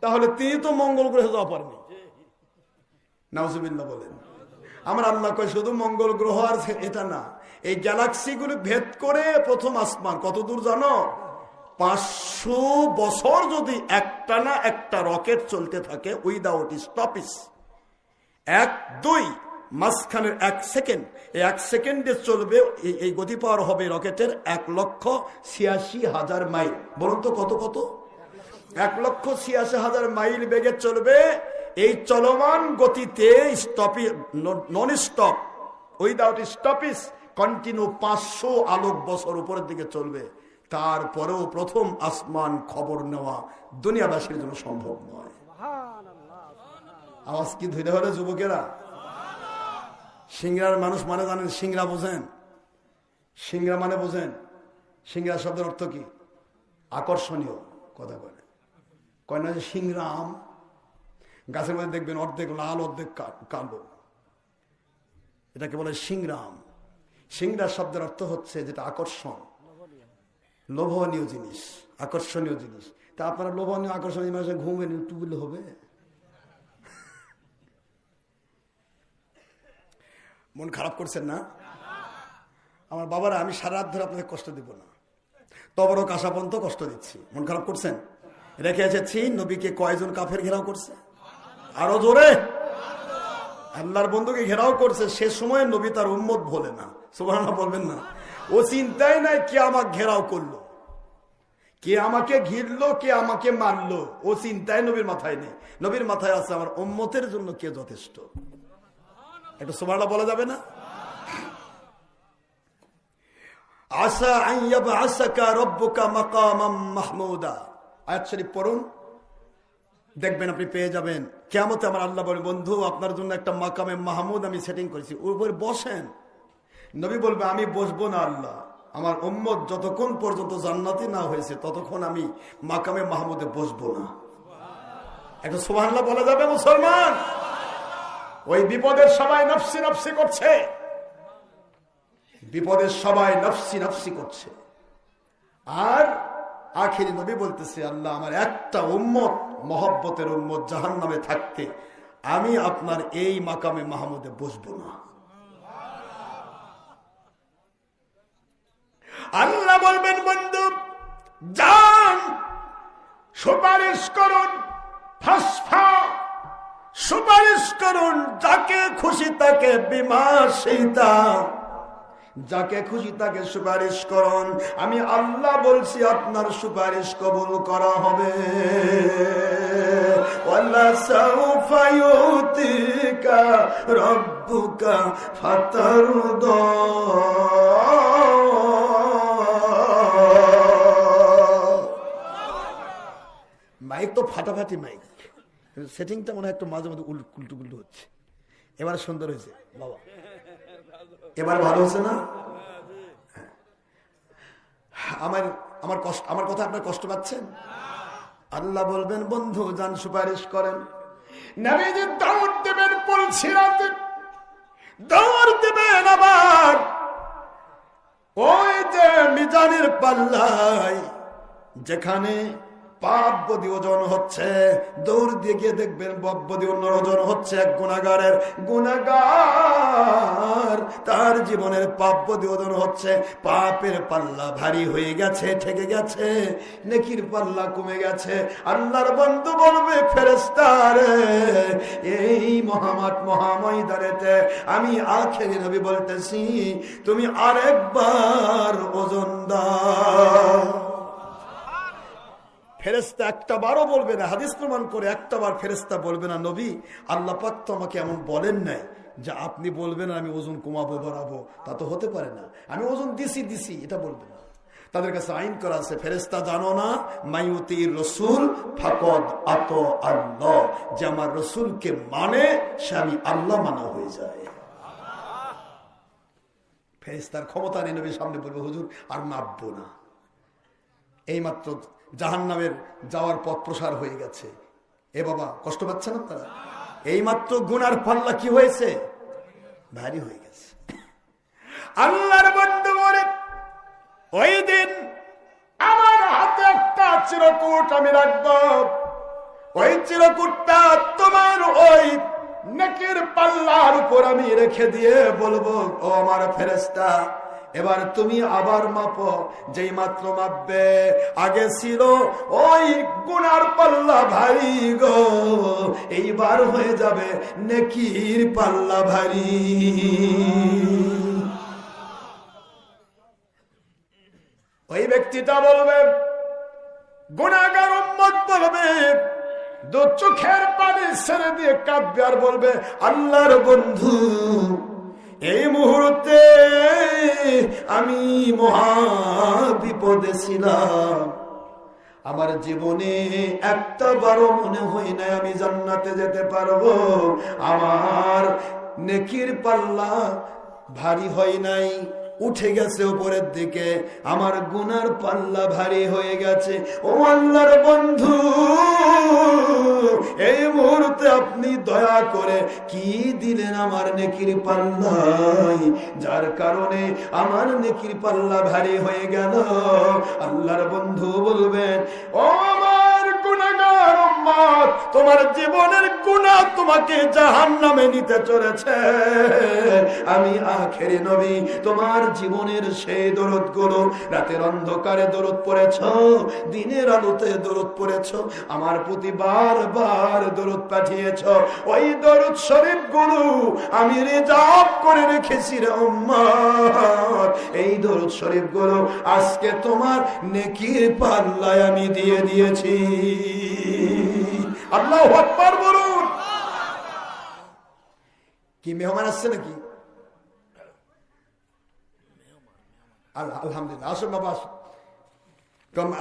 তাহলে তিনি তো মঙ্গল গ্রহে যাওয়া পারেনি। নাউজুবিল্লাহ বলেন। আমার আল্লাহ কয় শুধু মঙ্গল গ্রহ আর এটা না, এই গ্যালাক্সি গুলো ভেদ করে প্রথম আসমান কত দূর জানো? 500 বছর যদি একটানা একটা রকেট চলতে থাকে উইদাউট স্টপেজ, 1-2 মাঝখানের 1 সেকেন্ড, এই 1 সেকেন্ডে চলবে, এই গতি পাওয়ার হবে রকেটের 1,86,000 মাইল। বলুন তো কত কত? 1,86,000 মাইল বেগে চলবে। এই চলমান গতিতে non stop without stoppage continue 500 আলোক বছর উপরের দিকে চলবে। তারপরেও প্রথম আসমান খবর নেওয়া দুনিয়াবাসীর জন্য সম্ভব নয়। আওয়াজ কি ধরে হলে যুবকেরা? সিংড়ার মানুষ মানে জানেন? সিংড়া বোঝেন? সিংড়া মানে বোঝেন? সিংড়া শব্দের অর্থ কি? আকর্ষণীয় কথা বলে। কয় না যে সিংড়া আম গাছের মধ্যে দেখবেন অর্ধেক লাল অর্ধেক কালো, এটাকে বলে সিংড়া আম। সিংড়া শব্দের অর্থ হচ্ছে যেটা আকর্ষণ, লোভনীয় জিনিস, আকর্ষণীয় জিনিস। তা আপনারা লোভনীয় আকর্ষণীয় জিনিস ঘুমেন একটু বললে হবে? মন খারাপ করছেন না? আমার বাবারা, আমি সারা রাত ধরে আপনাদের কষ্ট দিব না, তবরক আশা পর্যন্ত কষ্ট দিচ্ছি। মন খারাপ করছেন? রেখে এসেছি নবীকে কয়জন কাফের ঘেরাও করছে? আরো জোরে। আল্লাহর বন্ধুকে ঘেরাও করছে, সে সময় নবী তার উম্মত বলে না। সুবহানাল্লাহ বলবেন না? ও চিন্তাই নাই কে আমাকে ঘেরাও করলো, কে আমাকে ঘিরলো, কে আমাকে মারলো, ও চিন্তায় নবীর মাথায় নেই। নবীর মাথায় আছে আমার উম্মতের জন্য কে যথেষ্ট। এটা সুবহানাল্লাহ বলা যাবে না? আসা আন ইয়াবআসাকা রাব্বুকা মাকামান মাহমুদা। আয়াত শরীফ পড়ুন, দেখবেন আপনি পেয়ে যাবেন। কিয়ামতে আমার আল্লাহ বলে, বন্ধু আপনার জন্য একটা মাকামে মাহমুদ আমি সেটিং করেছি, ওর উপরে বসেন। নবী বলবে, আমি বসবো না আল্লাহ, আমার উম্মত যতক্ষণ পর্যন্ত জান্নাতি না হয়েছে ততক্ষণ আমি মাকামে মাহমুদে বসবো না। একটা সুবহানাল্লাহ বলা যাবে মুসলমান? ওই বিপদের সবাই নফসি নফসি করছে, বিপদের সবাই নফসি নফসি করছে। আর আখিরি নবী বলতেছে, আল্লাহ আমার একটা উম্মত, মহব্বতের উম্মত জাহান্নামে থাকতে আমি আপনার এই মাকামে মাহমুদে বসবো না। আল্লাহ বলবেন, বন্ধু যান সুপারিশ করুন, ফাসফা সুপারিশ করুন, যাকে খুশি তাকে বিমা সেইতা, যাকে খুশি তাকে সুপারিশ করুন। আমি আল্লাহ বলছি আপনার সুপারিশ কবুল করা হবে। ওয়ালা সাউফা ইউতিকা রাব্বুকা ফাতারদা। মাইক তো ফাটাফাটি মাইক, সেটিংটা মনে হয় একটু মাঝে মাঝে উল্টু উল্টু হচ্ছে। এবার সুন্দর হয়েছে বাবা, এবার ভালো হচ্ছে না? আমার কথা আপনার কষ্ট পাচ্ছেন? আল্লাহ বলবেন, বন্ধু যান সুপারিশ করেন। নবীজি দৌড় দেবেন পুলসিরাতে, দৌড় দেবেন আবার ওই যে মিজানের পাল্লায় যেখানে পাপ বদি ওজন হচ্ছে, দৌড় দিয়ে গিয়ে দেখবেন বব বদি ওজন হচ্ছে এক গুনাহগারের। গুনাহগার তার জীবনের পাপ বদি ওজন হচ্ছে, পাপের পাল্লা ভারী হয়ে গেছে, ঠেকে গেছে, নেকির পাল্লা কমে গেছে। আল্লাহর বন্ধু বলবে, ফেরেশতারে এই মহামাট মহাময়দানেতে আমি আখেরি নবী বলতেছি, তুমি আরেকবার ওজন দাও। ফেরেশতা একটা বারও বলবে না, হাদিস প্রমাণ করে একটা বার ফেরেশতা বলবে না, নবী আল্লাহ পাক তো আমাকে এমন বলেন নাই যে আপনি বলবেন আমি ওজন কমাবো বাড়াবো, তা তো হতে পারে না, আমি ওজন দিছি, এটা বলবে না। তাদের কাছে আইন করা আছে, ফেরেশতা জানো না, মাইউতির রাসূল ফাকাদ আত আল্লাহ, যে আমার রাসূলকে মানে সে আমি আল্লাহ মানা হয়ে যায়। ফেরেশতার ক্ষমতা নেই নবীর সামনে বলবে, হুজুর আর মাপবো না, এইমাত্র জাহান্নামের যাওয়ার পথ প্রসার হয়ে গেছে। এ বাবা কষ্ট পাচ্ছেন আপনারা? এইমাত্র গুনার পাল্লা কি হয়েছে? ভারী হয়ে গেছে। আল্লাহর বন্ধু বলে, ওই দিন হাতে একটা চিরকুট আমি রাখবো, ওই চিরকুটটা তোমার ওই নেকির পাল্লার উপর আমি রেখে দিয়ে বলবো, ও আমার ফেরেশতা, এবার তুমি আবার মাপো। যেই মাত্র মাপবে, আগে ছিল ওই গুনার পাল্লা ভারী গো, এইবার হয়ে যাবে নেকির পাল্লা ভারী। ওই ব্যক্তিটা বলবে, গুনাহগার উম্মত বলবে, দু চোখের পানি ছেড়ে দিয়ে কাঁদবে আর বলবে, আল্লাহর বন্ধু, এই মুহূর্তে আমি মহা বিপদে ছিলাম, আমার জীবনে একটা বারও মনে হয় না আমি জান্নাতে যেতে পারবো, আমার নেকির পাল্লা ভারী হয় নাই, উঠে গেছে উপরের দিকে, আমার গুনার পাল্লা ভারী হয়ে গেছে। ও আল্লাহর বন্ধু, এই মুহূর্তে আপনি দয়া করে কি দিলেন আমার নেকির পাল্লায়, যার কারণে আমার নেকির পাল্লা ভারী হয়ে গেল। আল্লাহর বন্ধু বলবেন, ও আমার গুনাহগার উম্মত, তোমার জীবনের গুনাহ তোমাকে জাহান্নামে নিতে চলেছে। আমি আখেরি নবী, তোমার জীবনের সেই দরদ গুলো, রাতের অন্ধকারে দরদ পড়েছ, দিনের আলোতে দরদ পড়েছ, আমার প্রতি বারবার দরদ পাঠিয়েছ, ওই দরদ শরীফ গুলো আমি রিজার্ভ করে রেখেছি রে উম্মত। এই দরদ শরীফ গুলো আজকে তোমার নেকির পাল্লায় আমি দিয়ে দিয়েছি। আল্লাহু আকবার বলুন। কি মেহমান আসছে নাকি? আলহামদুলিল্লাহ, আসুন বাবা আসুন।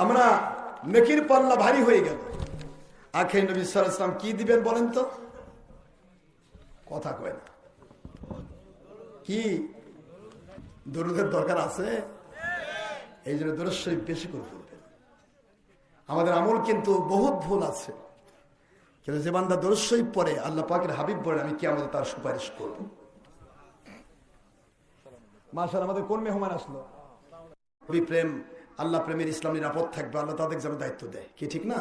আমরা নেকির পাল্লা ভারী হয়ে গেল, আখেরি নবী সাল্লাল্লাহু আলাইহি ওয়াসাল্লাম কি দিবেন বলেন তো? কথা কয় না। কি দরুদের দরকার আছে? এই জন্য দরুদ শরীফ বেশি করে পড়বেন। আমাদের আমল কিন্তু বহুত ভুল আছে, কিন্তু যে বান্দা দরুদ শরীফ পড়ে, আল্লাহ পাকের হাবিব বলেন, আমি কিয়ামতে তার সুপারিশ করব। মাশাআল্লাহ, আমাদের কোন মেহমান আসলো? প্রেম, আল্লাহ প্রেমের ইসলাম নিরাপদ থাকবে, আল্লাহ তাদের যেন দায়িত্ব দেয়, কি ঠিক না?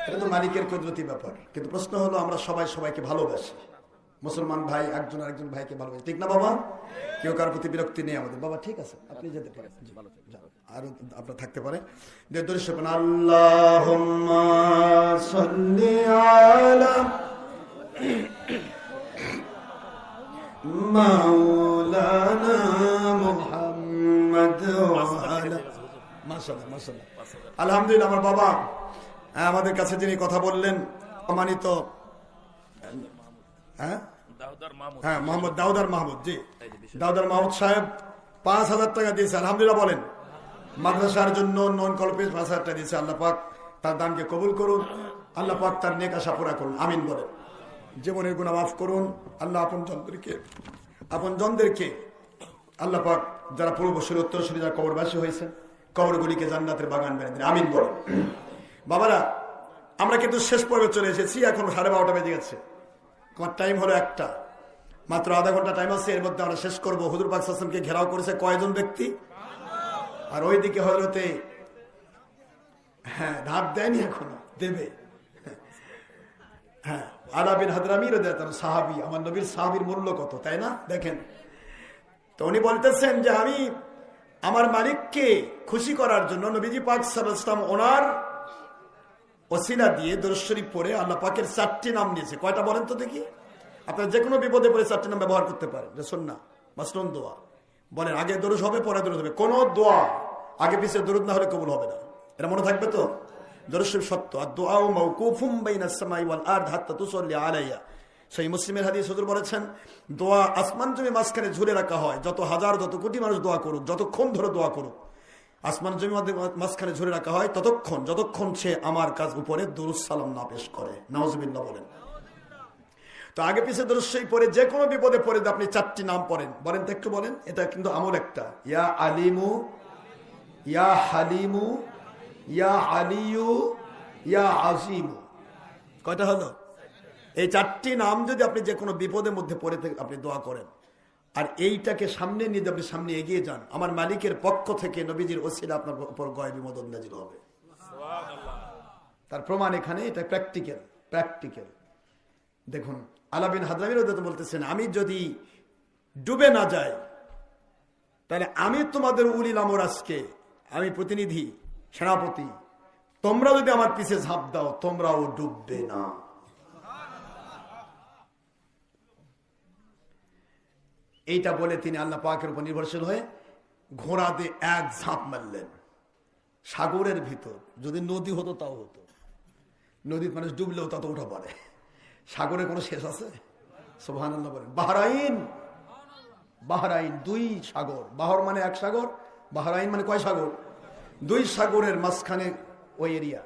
এটা তো মালিকের কুদরতি ব্যাপার। কিন্তু প্রশ্ন হলো, আমরা সবাই সবাইকে ভালোবাসি, মুসলমান ভাই একজন আরেকজন ভাইকে ভালোবাসি, ঠিক না বাবা? কেউ কারোর প্রতি বিরক্তি নেই আমাদের। বাবা ঠিক আছে, আপনি যেতে পারেন, আরো আপনার থাকতে পারে। আল্লাহুম্মা সাল্লি আলা মাওলানা মুহাম্মদ ওয়া আলা। মাশাআল্লাহ মাশাআল্লাহ, আলহামদুলিল্লাহ। আমার বাবা আমাদের কাছে যিনি কথা বললেন, সম্মানিত মোহাম্মদ দাউদার মাহমুদ, জি দাউদার মাহমুদ সাহেব 5,000 টাকা দিয়েছে, আলহামদুলিল্লাহ বলেন। মাদ্রাসার জন্য নন কল্পেজ 5,000 টাকা দিয়েছে। আল্লাহ পাক তার দানকে কবুল করুন, আল্লাহ পাক তার নেক আশা পুরা করুন, আমিন বলেন। জীবনের গুনাহ মাফ করুন আল্লাহ। আপন জনদেরকে আল্লাহ পাক যারা পূর্বসূরি উত্তরসূরি যারা কবরবাসী হয়েছে, কবরগুলিকে জান্নাতের বাগান বানিয়ে দিন, আমিন বলেন। বাবারা, আমরা কিন্তু শেষ পর্বে চলে এসেছি, এখন 12:30 বেজে গেছে। আমার টাইম হলো 1টা, মাত্র আধা ঘন্টা টাইম আছে, এর মধ্যে আমরা শেষ করবো। হুজুর পাক সাল্লাল্লাহু আলাইহি ওয়াসাল্লামকে ঘেরাও করেছে কয়জন ব্যক্তি? আর ওইদিকে হযরতে ধাপ দেয়নি, এখনো দেবে। হ্যাঁ, আলা বিন হাদরামী রাদিয়াল্লাহু আনহু সাহাবী, আমার নবীর সাহাবীর মূল্য কত, তাই না? দেখেন তো, উনি বলতেছেন যে আমি আমার মালিককে খুশি করার জন্য নবীজি পাক সাল্লাল্লাহু আলাইহি ওয়াসাল্লাম ওনার ওসিলা দিয়ে দরুদ শরীফ পড়ে আল্লাহ পাকের 4টি নাম নিয়েছে। কয়টা বলেন তো দেখি? আপনারা যে কোনো বিপদে পড়ে 4টি নাম ব্যবহার করতে পারেন, যে সুন্নাহ মাসনুন দোয়া। বলেন, আগে দরুদ হবে, পরে দরুদ হবে। কোন দোয়া আগে পিছিয়ে দরুদ না হলে কবুল হবে না, এটা মনে থাকবে তো। দরুদ শরীফ সত্য। আর দোয়া মাওকুফুম বাইনাস সামাই ওয়াল আরদ হাত্তা তুসাল্লি আলাইয়া। সেই মুসলিমের হাদিস হুজুর বলেছেন, দোয়া আসমান জমি মাঝখানে ঝুলে রাখা হয়, যত হাজার যত কোটি মানুষ দোয়া করুক, যতক্ষণ ধরে দোয়া করুক, আসমান জমি মাঝখানে ঝুলে রাখা হয় যতক্ষণ সে আমার কাজ উপরে দরুদ সালাম না পেশ করে। নাউজুবিল্লাহ বলেন। তো আগে পিছিয়ে দরুদ শরীফ পড়ে যে কোনো বিপদে পড়ে আপনি 4টি নাম পড়েন, বলেন তো একটু বলেন। এটা কিন্তু আমল একটা, ইয়া আলিমু, ইয়া হালিমু, ইয়া আলিয়ু, ইয়া আজিমু। কয়টা হলো? এই 4টি নাম যদি আপনি যে কোনো বিপদের মধ্যে পড়ে আপনি দোয়া করেন, আর এইটাকে সামনে নিয়ে আপনি সামনে এগিয়ে যান, আমার মালিকের পক্ষ থেকে নবীজির ওসিলা আপনার উপর গায়বী মদদ নাজিল হবে। তার প্রমাণ এখানে, এটা প্র্যাকটিক্যাল। দেখুন আলা বিন হাদরামী রাদিয়াল্লাহু বলতেছেন, আমি যদি ডুবে না যাই তাহলে আমি তোমাদের উলিল আমর, আজকে আমি প্রতিনিধি, সেনাপতি, তোমরা যদি আমার পিছে ঝাঁপ দাও তোমরাও ডুববে না। এইটা বলে তিনি আল্লাহ পাকের উপর নির্ভরশীল হয়ে ঘোড়া দিয়ে এক ঝাঁপ মারলেন সাগরের ভিতর। যদি নদী হতো তাও হতো, নদীর মানুষ ডুবলেও তা তো উঠা পড়ে, সাগরে কোনো শেষ আছে? সুবহানাল্লাহ বলেন। বাহরাইন 2 সাগর, বাহর মানে 1 সাগর, বাহরাইন মানে কয় সাগর? 2 সাগরের মাঝখানে ওই এরিয়া।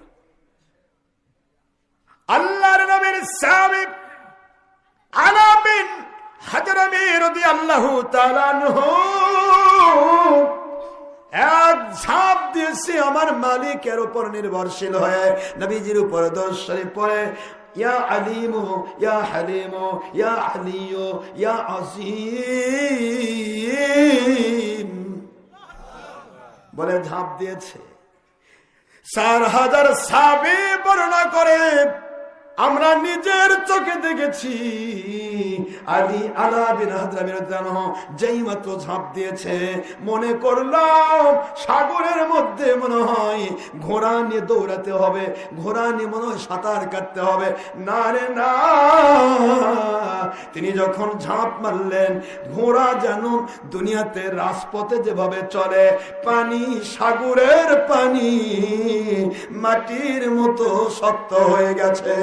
আল্লাহর নবীর সাহাবী আলা বিন হাদরামী রাদিয়াল্লাহু তাআলা আনহু এক ঝাঁপ দিয়েছে আমার মালিকের উপর নির্ভরশীল হয়ে, নবীজির উপর দরুদ শরীফ পড়ে, ইয়া আলিমু ইয়া হালিমু ইয়া আলিয়ু ইয়া আযীম বলে ঝাঁপ দিয়েছে। 4000 সাহাবী বর্ণনা করে, আমরা নিজের চোখে দেখেছি আলা বিন হাদরামী রাদিয়াল্লাহু আনহু যেই মাত্র ঝাঁপ দিয়েছে, মনে করলাম সাগরের মধ্যে মনে হয় ঘোড়া নিয়ে দৌড়াতে হবে, ঘোড়া নিয়ে মনে হয় সাঁতার কাটতে হবে। না রে না, তিনি যখন ঝাঁপ মারলেন, ঘোড়া যেন দুনিয়াতে রাজপথে যেভাবে চলে, পানি, সাগরের পানি মাটির মতো শক্ত হয়ে গেছে।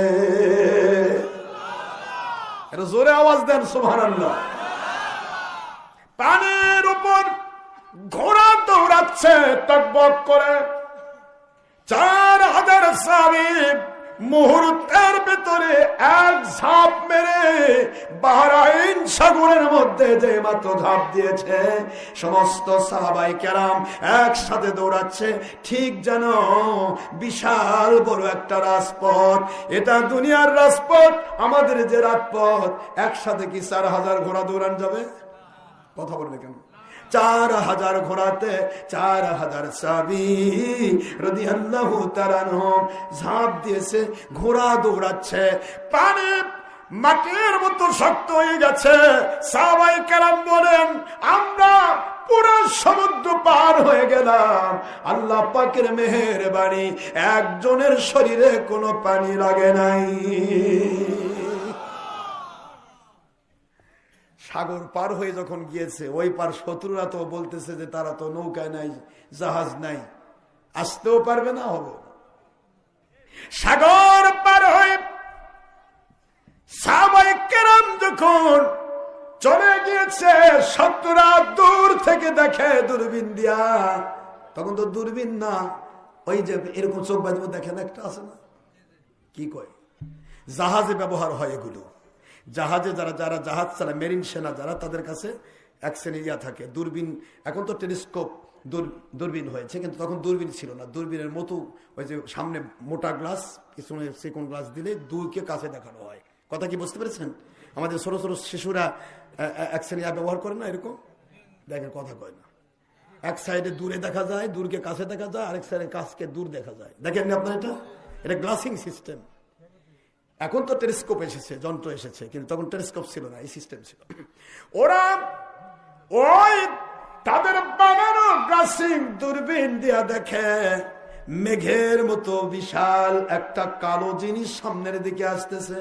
জোরে আওয়াজ দেন সুবহানাল্লাহ। পানির উপর ঘোড়া দৌড়াচ্ছে টকবক করে। 4000 সাহাবী মুহূর্তের ভেতরে এক ঝাঁপ মেরে বাহরাইন সাগরের মধ্যে যে মাত্র ঝাঁপ দিয়েছে, সমস্ত সাহাবায়ে কেরাম একসাথে দৌড়াচ্ছে, ঠিক যেন বিশাল বড় একটা রাজপথ। এটা দুনিয়ার রাজপথ, আমাদের যে রাজপথ, একসাথে কি 4000 ঘোড়া দৌড়ান যাবে? কথা বলবে কেন? 4000 ঘোড়াতে 4000 সাহাবী রাদিয়াল্লাহু তাআলা আনহুম ঝাঁপ দিয়েছে, ঘোড়া দৌড়াচ্ছে, পানি মাটির মতো শক্ত হয়ে গেছে। সাহাবায়ে কেরাম বলেন, আমরা পুরো সমুদ্র পার হয়ে গেলাম, আল্লাহ পাকের মেহেরবানি, একজনের শরীরে কোনো পানি লাগে নাই। সাগর পার হয়ে যখন গিয়েছে, ওই পার শত্রুরা তো বলতেছে যে তারা তো নৌকা নাই, জাহাজ নাই, আসতেও পারবে না, হবে। সাগর পার হয়ে সাহাবায়ে কেরাম যখন চলে গিয়েছে, শত্রুরা দূর থেকে দেখে দূরবীন দিয়া, তখন তো দূরবীন না, ওই যে এরকম চোখ বাজবো দেখেন একটা আছে না, কি কয়, জাহাজে ব্যবহার হয় এগুলো। জাহাজে যারা জাহাজ চালায়, মেরিন সেনা যারা, তাদের কাছে এক শ্রেণী ইয়া থাকে, দূরবীন। এখন তো টেলিস্কোপ দূরবীন হয়েছে, কিন্তু তখন দূরবীন ছিল না। দূরবীনের মতো ওই যে সামনে মোটা গ্লাস, পিছনে সেকেন্ড গ্লাস দিলে দূরকে কাছে দেখানো হয়। কথা কি বুঝতে পেরেছেন? আমাদের ছোট ছোট শিশুরা এক শ্রেণী ব্যবহার করে না, এরকম দেখেন, কথা কয় না। এক সাইডে দূরে দেখা যায়, দূরকে কাছে দেখা যায়, আরেক সাইডে কাছকে দূর দেখা যায়। দেখেন আপনার এটা গ্লাসিং সিস্টেম। এখন তো টেলিস্কোপ এসেছে, যন্ত্র এসেছে, কিন্তু তখন টেলিস্কোপ ছিল না, এই সিস্টেম ছিল। ওরা ওই তাদের বানানো গ্লাসিং দূরবীন দিয়া দেখে মেঘের মতো বিশাল একটা কালো জিনিস সামনের দিকে আসতেছে,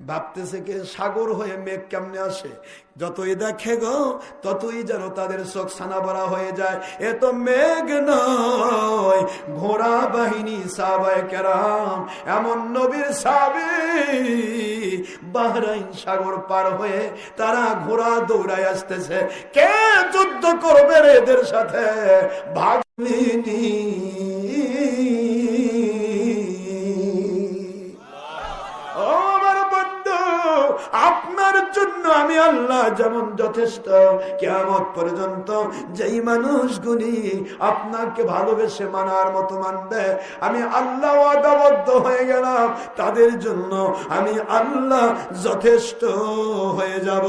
ভাবতেছে কে সাগর হয়ে মেঘ কেমনে আসে। যতই দেখে গো ততই যেন তাদের চোখ ছানা ভরা হয়ে যায়, এ তো মেঘ নয়, ঘোড়া বাহিনী। সাহাবায়ে কেরাম, এমন নবীর সাহাবী, বাহরাইন সাগর পার হয়ে তারা ঘোড়া দৌড়ায় আসতেছে। কে যুদ্ধ করবে রে এদের সাথে? ভাগিনী আপনার জন্য আমি আল্লাহ যেমন যথেষ্ট, কিয়ামত পর্যন্ত যেই মানুষগুলি আপনাকে ভালোবেসে মানার মতো মানবে, আমি আল্লাহ ওয়াদাবদ্ধ হয়ে গেলাম, তাদের জন্য আমি আল্লাহ যথেষ্ট হয়ে যাব।